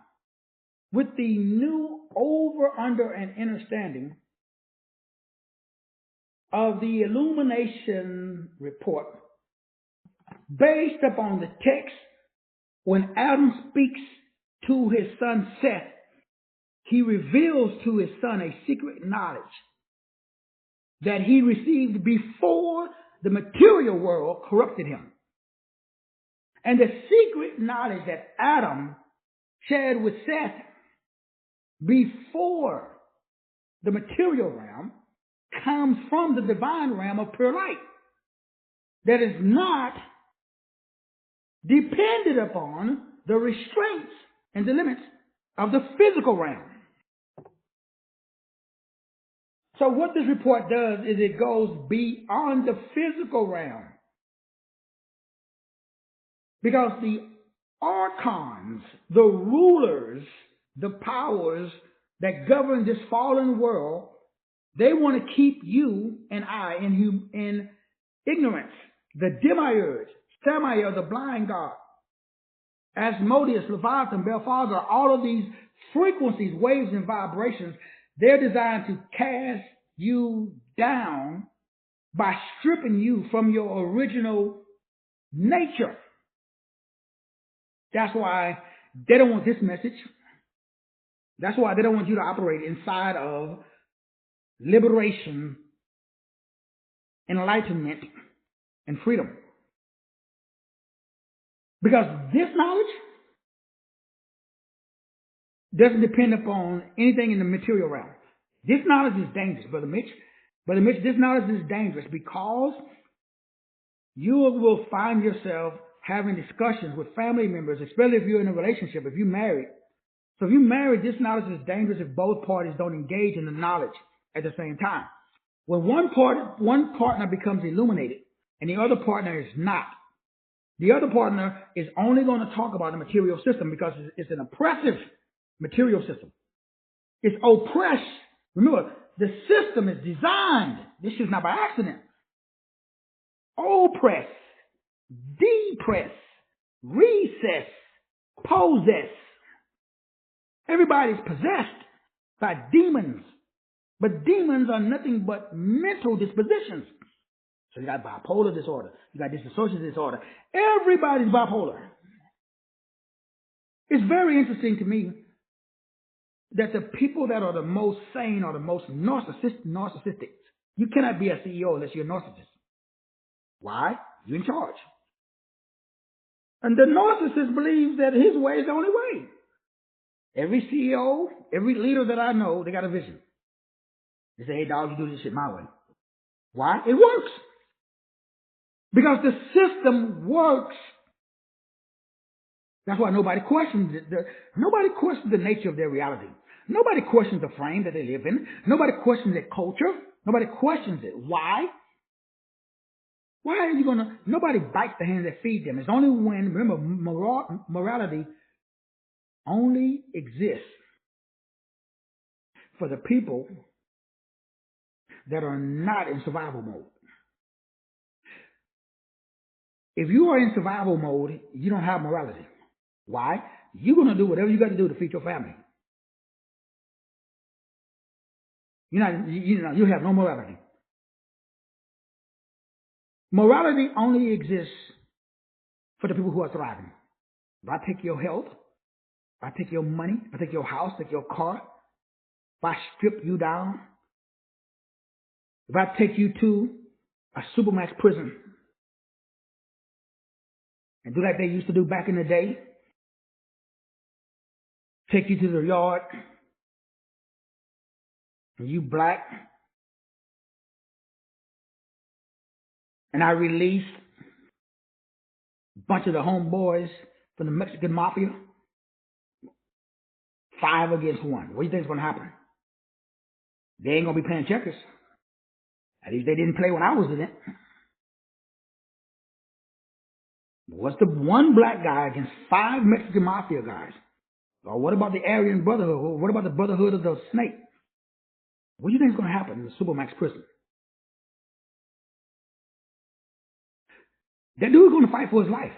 with the new over, under, and understanding of the Illumination Report, based upon the text, when Adam speaks to his son Seth, he reveals to his son a secret knowledge that he received before the material world corrupted him. And the secret knowledge that Adam shared with Seth before the material realm comes from the divine realm of pure light that is not dependent upon the restraints and the limits of the physical realm. So what this report does is it goes beyond the physical realm. Because the archons, the rulers, the powers that govern this fallen world, they want to keep you and I in ignorance. The demiurge, Samael, the blind god, Asmodeus, Leviathan, Belshazzar, all of these frequencies, waves, and vibrations, they're designed to cast you down by stripping you from your original nature. That's why they don't want this message. That's why they don't want you to operate inside of liberation, enlightenment, and freedom. Because this knowledge doesn't depend upon anything in the material realm. This knowledge is dangerous, Brother Mitch. Brother Mitch, this knowledge is dangerous because you will find yourself having discussions with family members, especially if you're in a relationship, if you're married. So if you're married, this knowledge is dangerous if both parties don't engage in the knowledge at the same time. When one partner becomes illuminated and the other partner is not, the other partner is only going to talk about the material system because it's an oppressive material system. It's oppressed. Remember, the system is designed. This is not by accident. Oppress, depress, recess, possess. Everybody's possessed by demons. But demons are nothing but mental dispositions. So you got bipolar disorder. You got dissociative disorder. Everybody's bipolar. It's very interesting to me that the people that are the most sane are the most narcissistic. You cannot be a CEO unless you're a narcissist. Why? You're in charge. And the narcissist believes that his way is the only way. Every CEO, every leader that I know, they got a vision. They say, hey, dog, you do this shit my way. Why? It works. Because the system works. That's why nobody questions it. Nobody questions the nature of their reality. Nobody questions the frame that they live in. Nobody questions their culture. Nobody questions it. Why? Why are you going to? Nobody bites the hand that feeds them. It's only when, remember, morality only exists for the people that are not in survival mode. If you are in survival mode, you don't have morality. Why? You're going to do whatever you got to do to feed your family. You have no morality. Morality only exists for the people who are thriving. If I take your health, if I take your money, if I take your house, take your car, if I strip you down, if I take you to a supermax prison and do like they used to do back in the day, take you to the yard, and you black, and I release a bunch of the homeboys from the Mexican mafia, 5 against 1. What do you think is going to happen? They ain't going to be playing checkers. At least they didn't play when I was in it. What's the one black guy against 5 Mexican mafia guys? Or what about the Aryan Brotherhood? What about the Brotherhood of the Snake? What do you think is going to happen in the Supermax prison? That dude's going to fight for his life.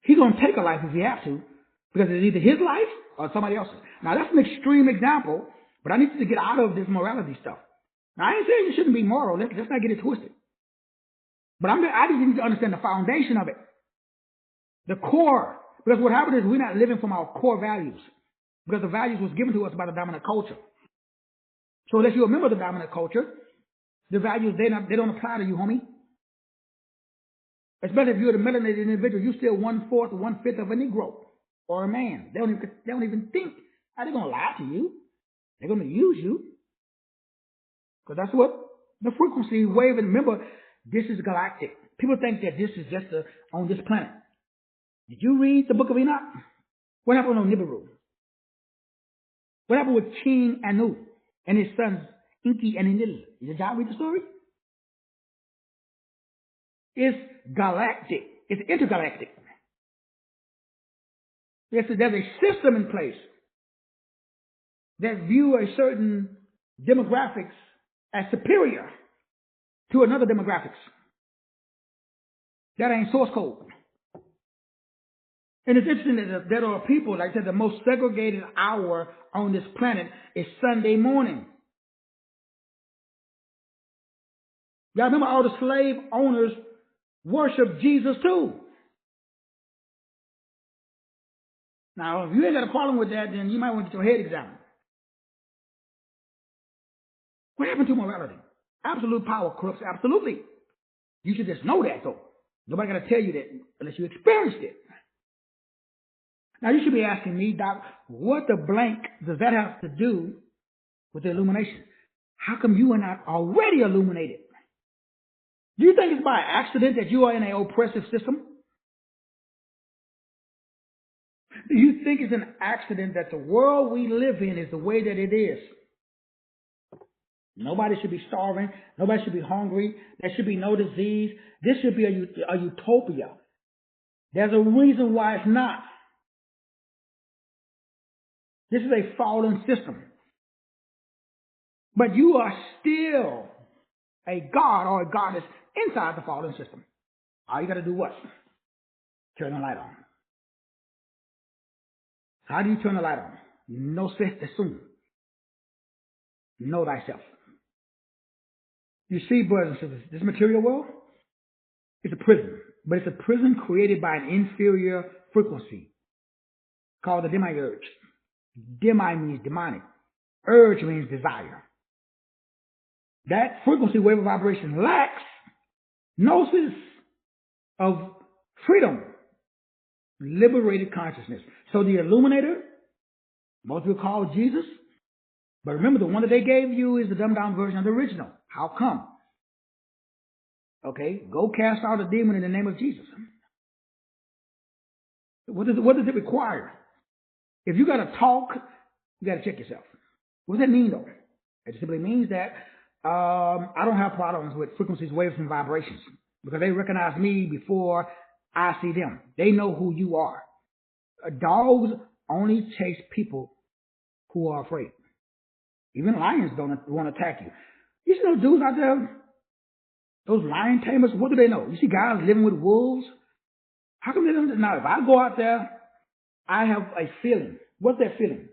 He's going to take a life if he has to, because it's either his life or somebody else's. Now, that's an extreme example, but I need you to get out of this morality stuff. Now, I ain't saying you shouldn't be moral. Let's not get it twisted. But I just need to understand the foundation of it. The core. Because what happened is we're not living from our core values. Because the values was given to us by the dominant culture. So unless you're a member of the dominant culture, the values, they don't apply to you, homie. Especially if you're the melanated individual, you're still 1/4 or 1/5 of a Negro or a man. They don't even think how they're going to lie to you. They're going to use you. Because that's what the frequency wave. And remember, this is galactic. People think that this is just on this planet. Did you read the book of Enoch? What happened on Nibiru? What happened with King Anu and his sons Enki and Enlil? Did y'all read the story? It's galactic. It's intergalactic. There's a system in place that view a certain demographics as superior to another demographics. That ain't source code. And it's interesting that there are people, like I said, the most segregated hour on this planet is Sunday morning. Y'all remember all the slave owners worship Jesus too. Now, if you ain't got a problem with that, then you might want to get your head examined. What happened to morality? Absolute power corrupts absolutely. You should just know that, though. Nobody got to tell you that unless you experienced it. Now, you should be asking me, Doc, what the blank does that have to do with the illumination? How come you are not already illuminated? Do you think it's by accident that you are in an oppressive system? Do you think it's an accident that the world we live in is the way that it is? Nobody should be starving. Nobody should be hungry. There should be no disease. This should be a utopia. There's a reason why it's not. This is a fallen system. But you are still a god or a goddess inside the fallen system. All you got to do what? Turn the light on. How do you turn the light on? No sense assume. Know thyself. You see, brothers and sisters, this material world is a prison, but it's a prison created by an inferior frequency called the demiurge. Demi means demonic. Urge means desire. That frequency, wave of vibration, lacks gnosis of freedom, liberated consciousness. So the Illuminator, most people call Jesus, but remember the one that they gave you is the dumbed down version of the original. How come? Okay, go cast out a demon in the name of Jesus. What does it require? If you got to talk, you got to check yourself. What does that mean, though? It simply means that I don't have problems with frequencies, waves, and vibrations because they recognize me before I see them. They know who you are. Dogs only chase people who are afraid. Even lions don't want to attack you. You see those dudes out there, those lion tamers, what do they know? You see guys living with wolves? How come they don't? Now, if I go out there, I have a feeling. What's that feeling?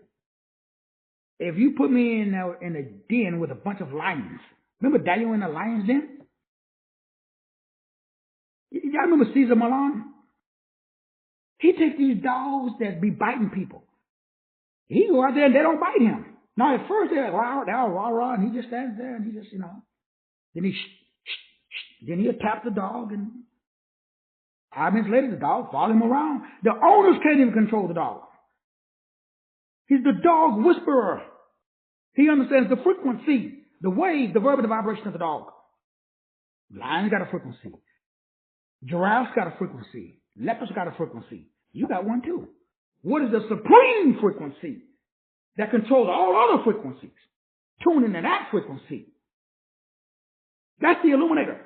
If you put me in a den with a bunch of lions, remember Daniel in the lion's den? Y'all remember Caesar Milan? He takes these dogs that be biting people. He go out there and they don't bite him. Now at first they're like, rah, and he just stands there and he just, then then he'll tap the dog and 5 minutes later the dog follow him around. The owners can't even control the dog. He's the dog whisperer. He understands the frequency, the wave, the verb, and the vibration of the dog. Lions got a frequency. Giraffes got a frequency. Leopards got a frequency. You got one too. What is the supreme frequency that controls all other frequencies? Tune into that frequency. That's the Illuminator.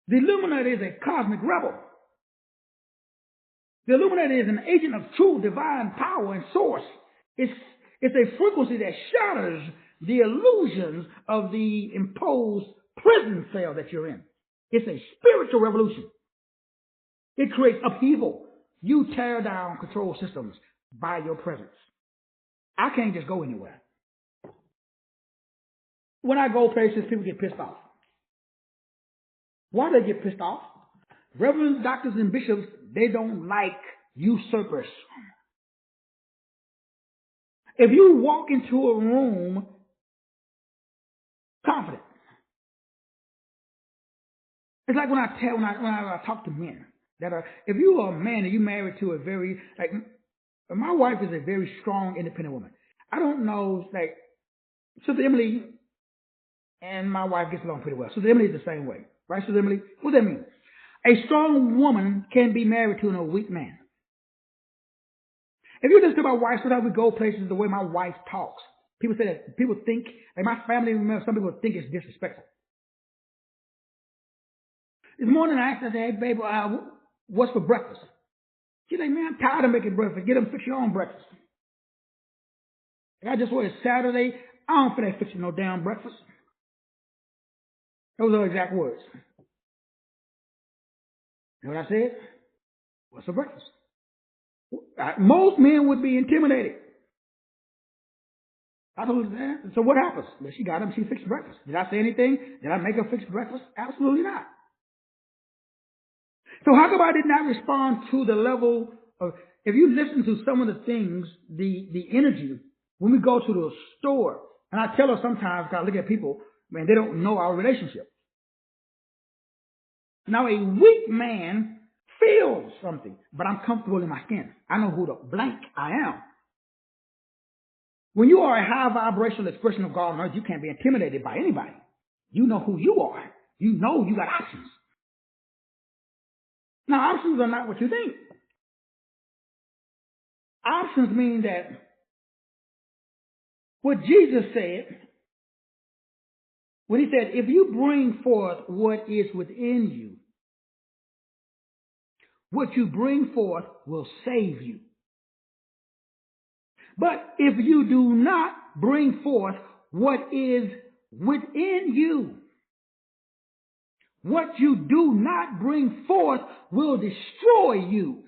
The Illuminator is a cosmic rebel. The Illuminator is an agent of true divine power and source. It's a frequency that shatters the illusions of the imposed prison cell that you're in. It's a spiritual revolution. It creates upheaval. You tear down control systems by your presence. I can't just go anywhere. When I go places, people get pissed off. Why do they get pissed off? Reverends, doctors, and bishops, they don't like usurpers. If you walk into a room confident, it's like when I talk to men that are, if you are a man and you're married to a very, like, my wife is a very strong, independent woman. I don't know, like, Sister Emily and my wife gets along pretty well. Sister Emily is the same way, right, Sister Emily? What does that mean? A strong woman can be married to a weak man. If you listen to my wife, sometimes we go places the way my wife talks. People say that, people think, like my family members, some people think it's disrespectful. This morning I asked her, I said, hey, babe, what's for breakfast? She's like, man, I'm tired of making breakfast. Get them fix your own breakfast. And I just it's Saturday. I don't feel like fixing no damn breakfast. Those are her exact words. You know what I said? What's for breakfast? Most men would be intimidated. I told her that. So what happens? Well, she got him. She fixed breakfast. Did I say anything? Did I make her fix breakfast? Absolutely not. So how come I did not respond to the level of, if you listen to some of the things, the energy, when we go to the store, and I tell her sometimes, I look at people, man, they don't know our relationship. Now, a weak man feels something, but I'm comfortable in my skin. I know who the blank I am. When you are a high vibrational expression of God on earth, you can't be intimidated by anybody. You know who you are. You know you got options. Now, options are not what you think. Options mean that what Jesus said, when he said, if you bring forth what is within you, what you bring forth will save you. But if you do not bring forth what is within you, what you do not bring forth will destroy you.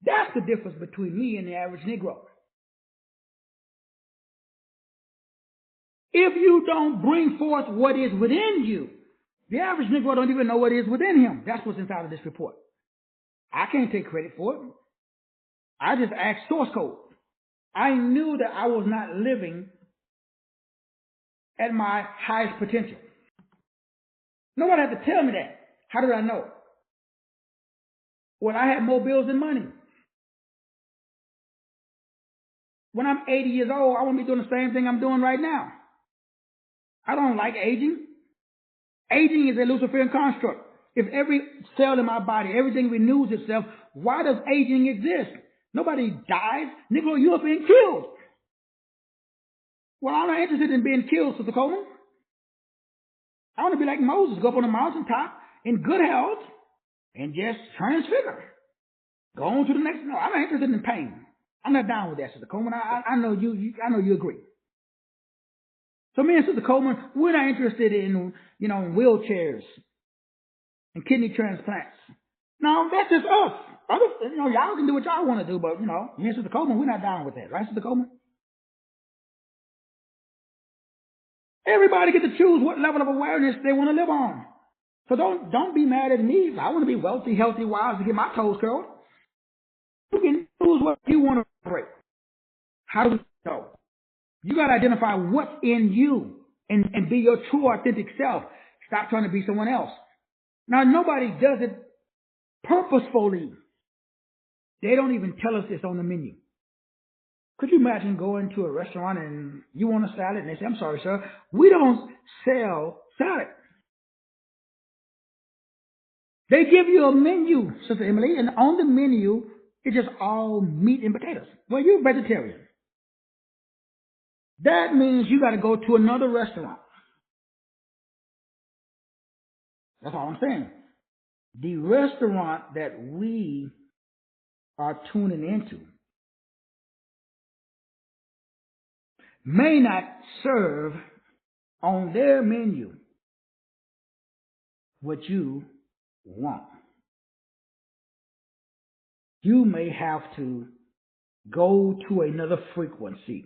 That's the difference between me and the average Negro. If you don't bring forth what is within you, the average Negro don't even know what is within him. That's what's inside of this report. I can't take credit for it. I just asked source code. I knew that I was not living at my highest potential. Nobody had to tell me that. How did I know? Well, I had more bills than money. When I'm 80 years old, I want to be doing the same thing I'm doing right now. I don't like aging. Aging is a Luciferian construct. If every cell in my body, everything renews itself, why does aging exist? Nobody dies. Negro, you are being killed. Well, I'm not interested in being killed, Sister Coleman. I want to be like Moses, go up on the mountaintop in good health and just transfigure. Go on to the next. No, I'm not interested in pain. I'm not down with that, Sister Coleman. I know I know you agree. So me and Sister Coleman, we're not interested in, wheelchairs and kidney transplants. No, that's just us. Y'all can do what y'all want to do, but, me and Sister Coleman, we're not down with that. Right, Sister Coleman? Everybody gets to choose what level of awareness they want to live on. So don't be mad at me. I want to be wealthy, healthy, wise, and get my toes curled. You can choose what you want to break. How do we know? You got to identify what's in you and be your true, authentic self. Stop trying to be someone else. Now, nobody does it purposefully. They don't even tell us it's on the menu. Could you imagine going to a restaurant and you want a salad and they say, I'm sorry, sir, we don't sell salad. They give you a menu, Sister Emily, and on the menu, it's just all meat and potatoes. Well, you're vegetarian. That means you got to go to another restaurant. That's all I'm saying. The restaurant that we are tuning into may not serve on their menu what you want. You may have to go to another frequency.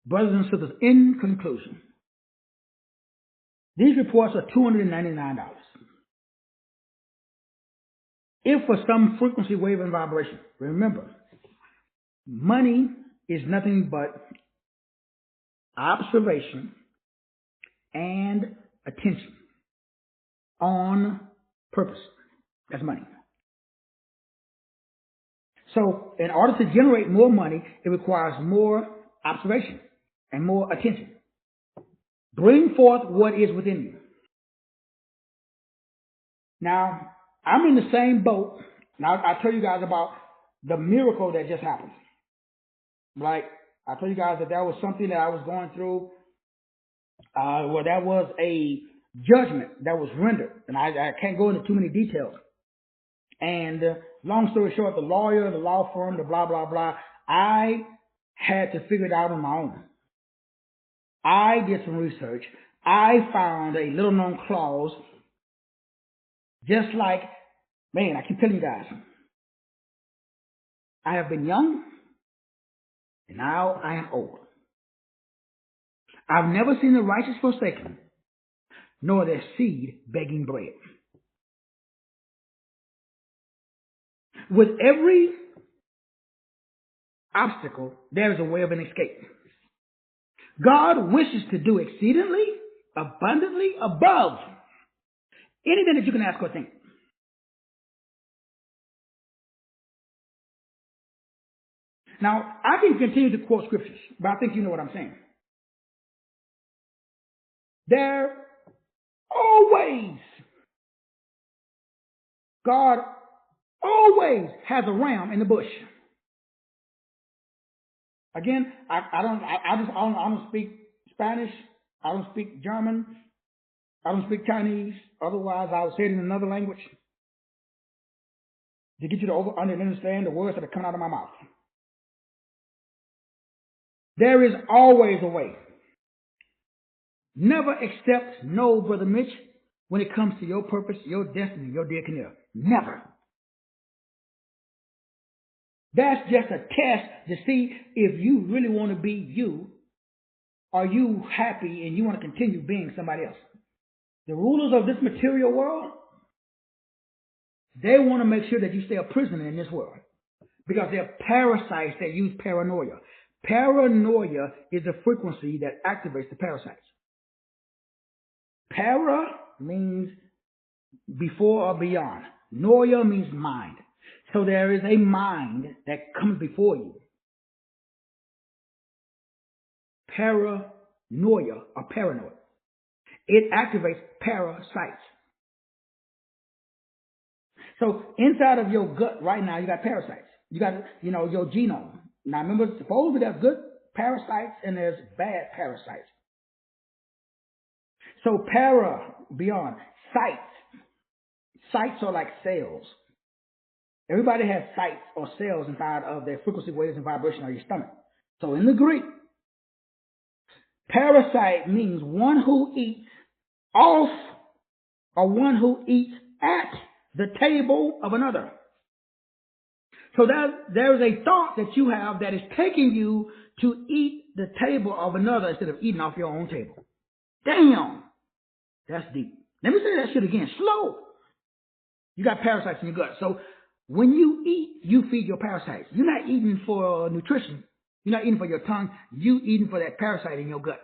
Brothers and sisters, in conclusion, these reports are $299. If for some frequency, wave, and vibration, remember, money is nothing but observation and attention on purpose. That's money. So in order to generate more money, it requires more observation and more attention. Bring forth what is within you. Now, I'm in the same boat. Now, I'll tell you guys about the miracle that just happened. Like, I told you guys that was something that I was going through, where that was a judgment that was rendered. And I can't go into too many details. And long story short, the lawyer, the law firm, the blah, blah, blah, I had to figure it out on my own. I did some research. I found a little known clause, just like, man, I keep telling you guys, I have been young, and now I am old. I've never seen the righteous forsaken, nor their seed begging bread. With every obstacle, there is a way of an escape. God wishes to do exceedingly, abundantly, above anything that you can ask or think. Now, I can continue to quote scriptures, but I think you know what I'm saying. There always, God always has a ram in the bush. Again, I don't speak Spanish. I don't speak German. I don't speak Chinese. Otherwise, I would say it in another language to get you to understand the words that are coming out of my mouth. There is always a way. Never accept no, Brother Mitch, when it comes to your purpose, your destiny, your diaconia. Never. That's just a test to see if you really want to be you. Are you happy and you want to continue being somebody else? The rulers of this material world, they want to make sure that you stay a prisoner in this world because they're parasites that use paranoia. Paranoia is a frequency that activates the parasites. Para means before or beyond. Noia means mind. So there is a mind that comes before you. Paranoia or paranoid. It activates parasites. So inside of your gut right now, you got parasites. You got, your genome. Now remember, supposedly there's good parasites and there's bad parasites. So beyond, sites. Sites are like cells. Everybody has sites or cells inside of their frequency waves and vibration of your stomach. So in the Greek, parasite means one who eats off or one who eats at the table of another. So there is a thought that you have that is taking you to eat the table of another instead of eating off your own table. Damn. That's deep. Let me say that shit again. Slow. You got parasites in your gut. So when you eat, you feed your parasites. You're not eating for nutrition. You're not eating for your tongue. You eating for that parasite in your gut.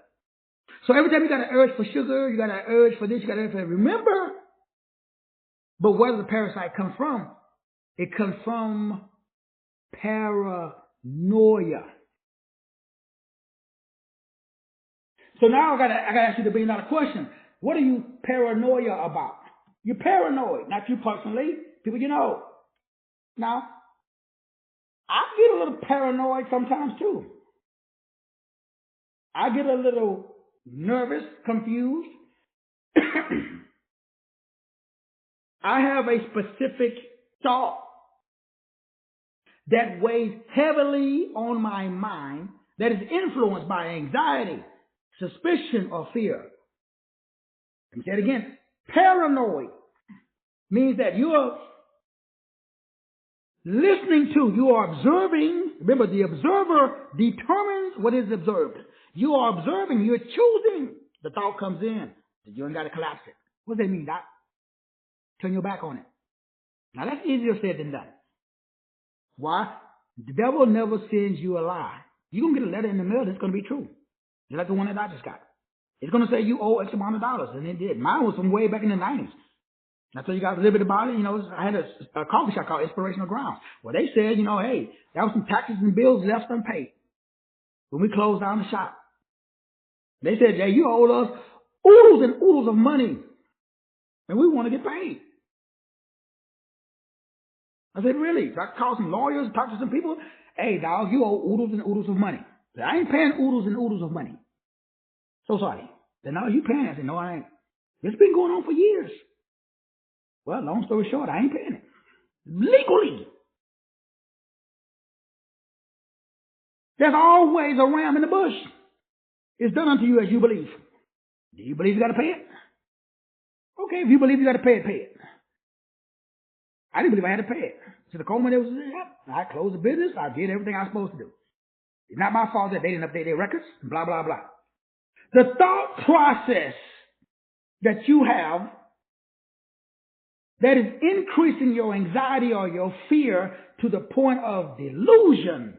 So every time you got an urge for sugar, you got an urge for this, you got an urge for that. Remember, but where does the parasite come from? It comes from paranoia. So now I gotta ask you the $1 billion question. What are you paranoia about? You're paranoid, not you personally, people you know. Now, I get a little paranoid sometimes too. I get a little nervous, confused. I have a specific thought that weighs heavily on my mind that is influenced by anxiety, suspicion, or fear. Let me say it again. Paranoid means that you are listening to, you are observing. Remember, the observer determines what is observed. You are observing, you're choosing. The thought comes in. You ain't got to collapse it. What does that mean, Doc? Turn your back on it. Now, that's easier said than done. Why? The devil never sends you a lie. You're going to get a letter in the mail that's going to be true. Just like the one that I just got. It's going to say you owe X amount of dollars, and it did. Mine was from way back in the 90s. I told you guys a little bit about it. I had a coffee shop called Inspirational Grounds. Well, they said, hey, there was some taxes and bills left unpaid when we closed down the shop. They said, Jay, you owe us oodles and oodles of money, and we want to get paid. I said, really? So I called some lawyers, talked to some people. Hey, dog, you owe oodles and oodles of money. I said, I ain't paying oodles and oodles of money. So sorry. I said, no, you paying. I said, no, I ain't. It's been going on for years. Well, long story short, I ain't paying it. Legally. There's always a ram in the bush. It's done unto you as you believe. Do you believe you got to pay it? Okay, if you believe you got to pay it, pay it. I didn't believe I had to pay it. So the Coleman, I closed the business. I did everything I was supposed to do. It's not my fault that they didn't update their records, blah, blah, blah. The thought process that you have that is increasing your anxiety or your fear to the point of delusion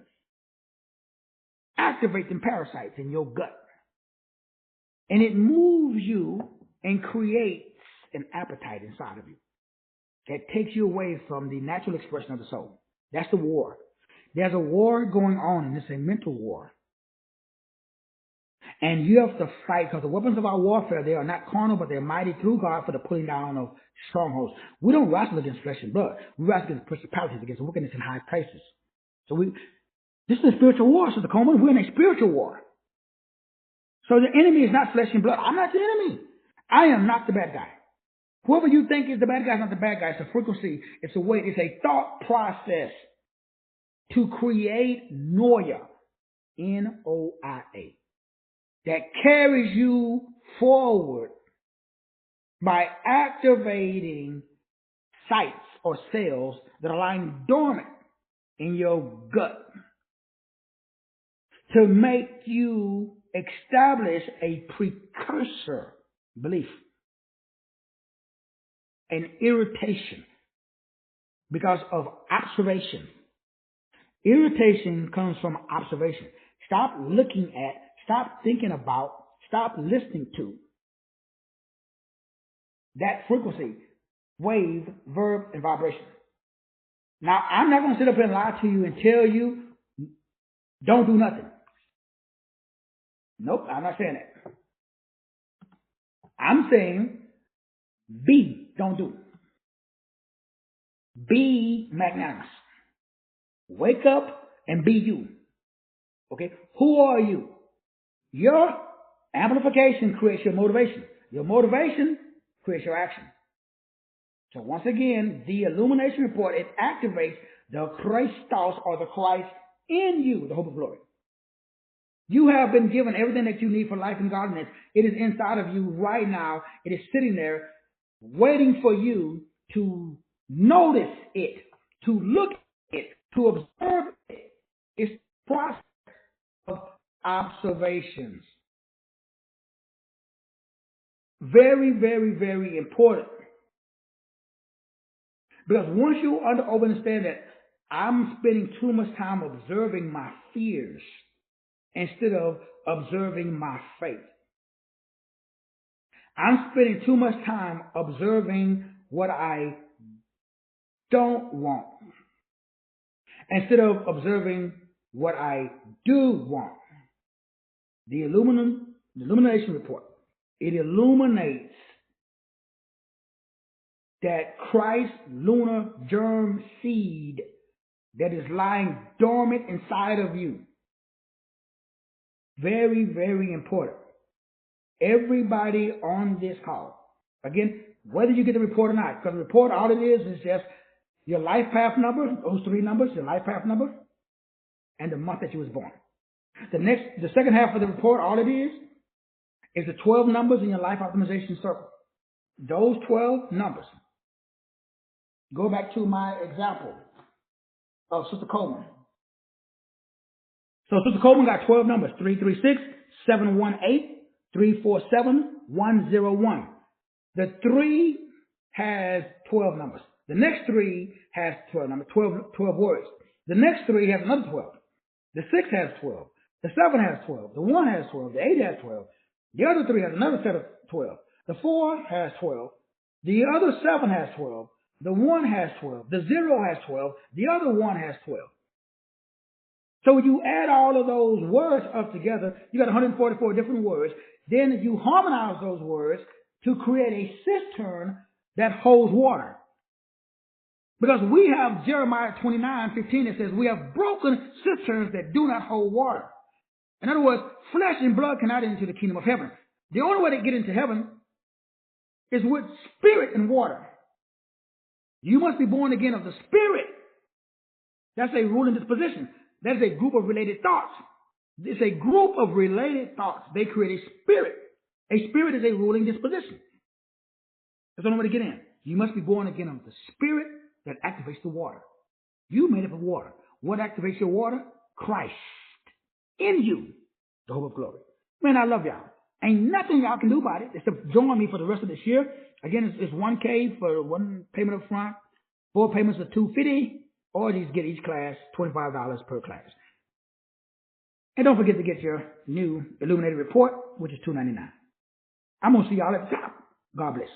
activates them parasites in your gut. And it moves you and creates an appetite inside of you that takes you away from the natural expression of the soul. That's the war. There's a war going on, and it's a mental war. And you have to fight, because the weapons of our warfare, they are not carnal, but they're mighty through God for the pulling down of strongholds. We don't wrestle against flesh and blood. We wrestle against principalities, against wickedness in high places. So this is a spiritual war, Sister Coleman. We're in a spiritual war. So the enemy is not flesh and blood. I'm not the enemy. I am not the bad guy. Whoever you think is the bad guy is not the bad guy. It's a frequency. It's a way. It's a thought process to create noia, N-O-I-A, that carries you forward by activating sites or cells that are lying dormant in your gut to make you establish a precursor belief, an irritation because of observation. Irritation comes from observation. Stop looking at, stop thinking about, stop listening to that frequency, wave, verb, and vibration. Now, I'm not going to sit up here and lie to you and tell you, don't do nothing. Nope, I'm not saying that. I'm saying, be, don't do. Be magnanimous. Wake up and be you. Okay? Who are you? Your amplification creates your motivation. Your motivation creates your action. So once again, the Illumination Report, it activates the Christos, or the Christ in you, the hope of glory. You have been given everything that you need for life and godliness. It is inside of you right now. It is sitting there waiting for you to notice it, to look at it, to observe it. It's the process of observations. Very, very, very important. Because once you understand that I'm spending too much time observing my fears instead of observing my faith. I'm spending too much time observing what I don't want instead of observing what I do want. The Illumination Report, it illuminates that Christ lunar germ seed that is lying dormant inside of you. Very, very important. Everybody on this call, again, whether you get the report or not, because the report, all it is just your life path number, those three numbers, your life path number, and the month that you was born. The second half of the report, all it is the 12 numbers in your life optimization circle. Those 12 numbers. Go back to my example of Sister Coleman. So Sister Coleman got 12 numbers, 336-718-347-101. The 3 has 12 numbers. The next 3 has 12 numbers, 12 words. The next 3 has another 12. The 6 has 12. The 7 has 12. The 1 has 12. The 8 has 12. The other 3 has another set of 12. The 4 has 12. The other 7 has 12. The 1 has 12. The 0 has 12. The other 1 has 12. So when you add all of those words up together, you got 144 different words. Then you harmonize those words to create a cistern that holds water. Because we have Jeremiah 29:15 that says we have broken cisterns that do not hold water. In other words, flesh and blood cannot enter the kingdom of heaven. The only way to get into heaven is with spirit and water. You must be born again of the spirit. That's a ruling disposition. That is a group of related thoughts. It's a group of related thoughts. They create a spirit. A spirit is a ruling disposition. That's the only way to get in. You must be born again of the spirit that activates the water. You made up of water. What activates your water? Christ in you, the hope of glory. Man, I love y'all. Ain't nothing y'all can do about it except join me for the rest of this year. Again, it's $1K for one payment up front, 4 payments of $250, or you get each class $25 per class. And don't forget to get your new Illuminated Report, which is $2.99. I'm going to see y'all at the top. God bless.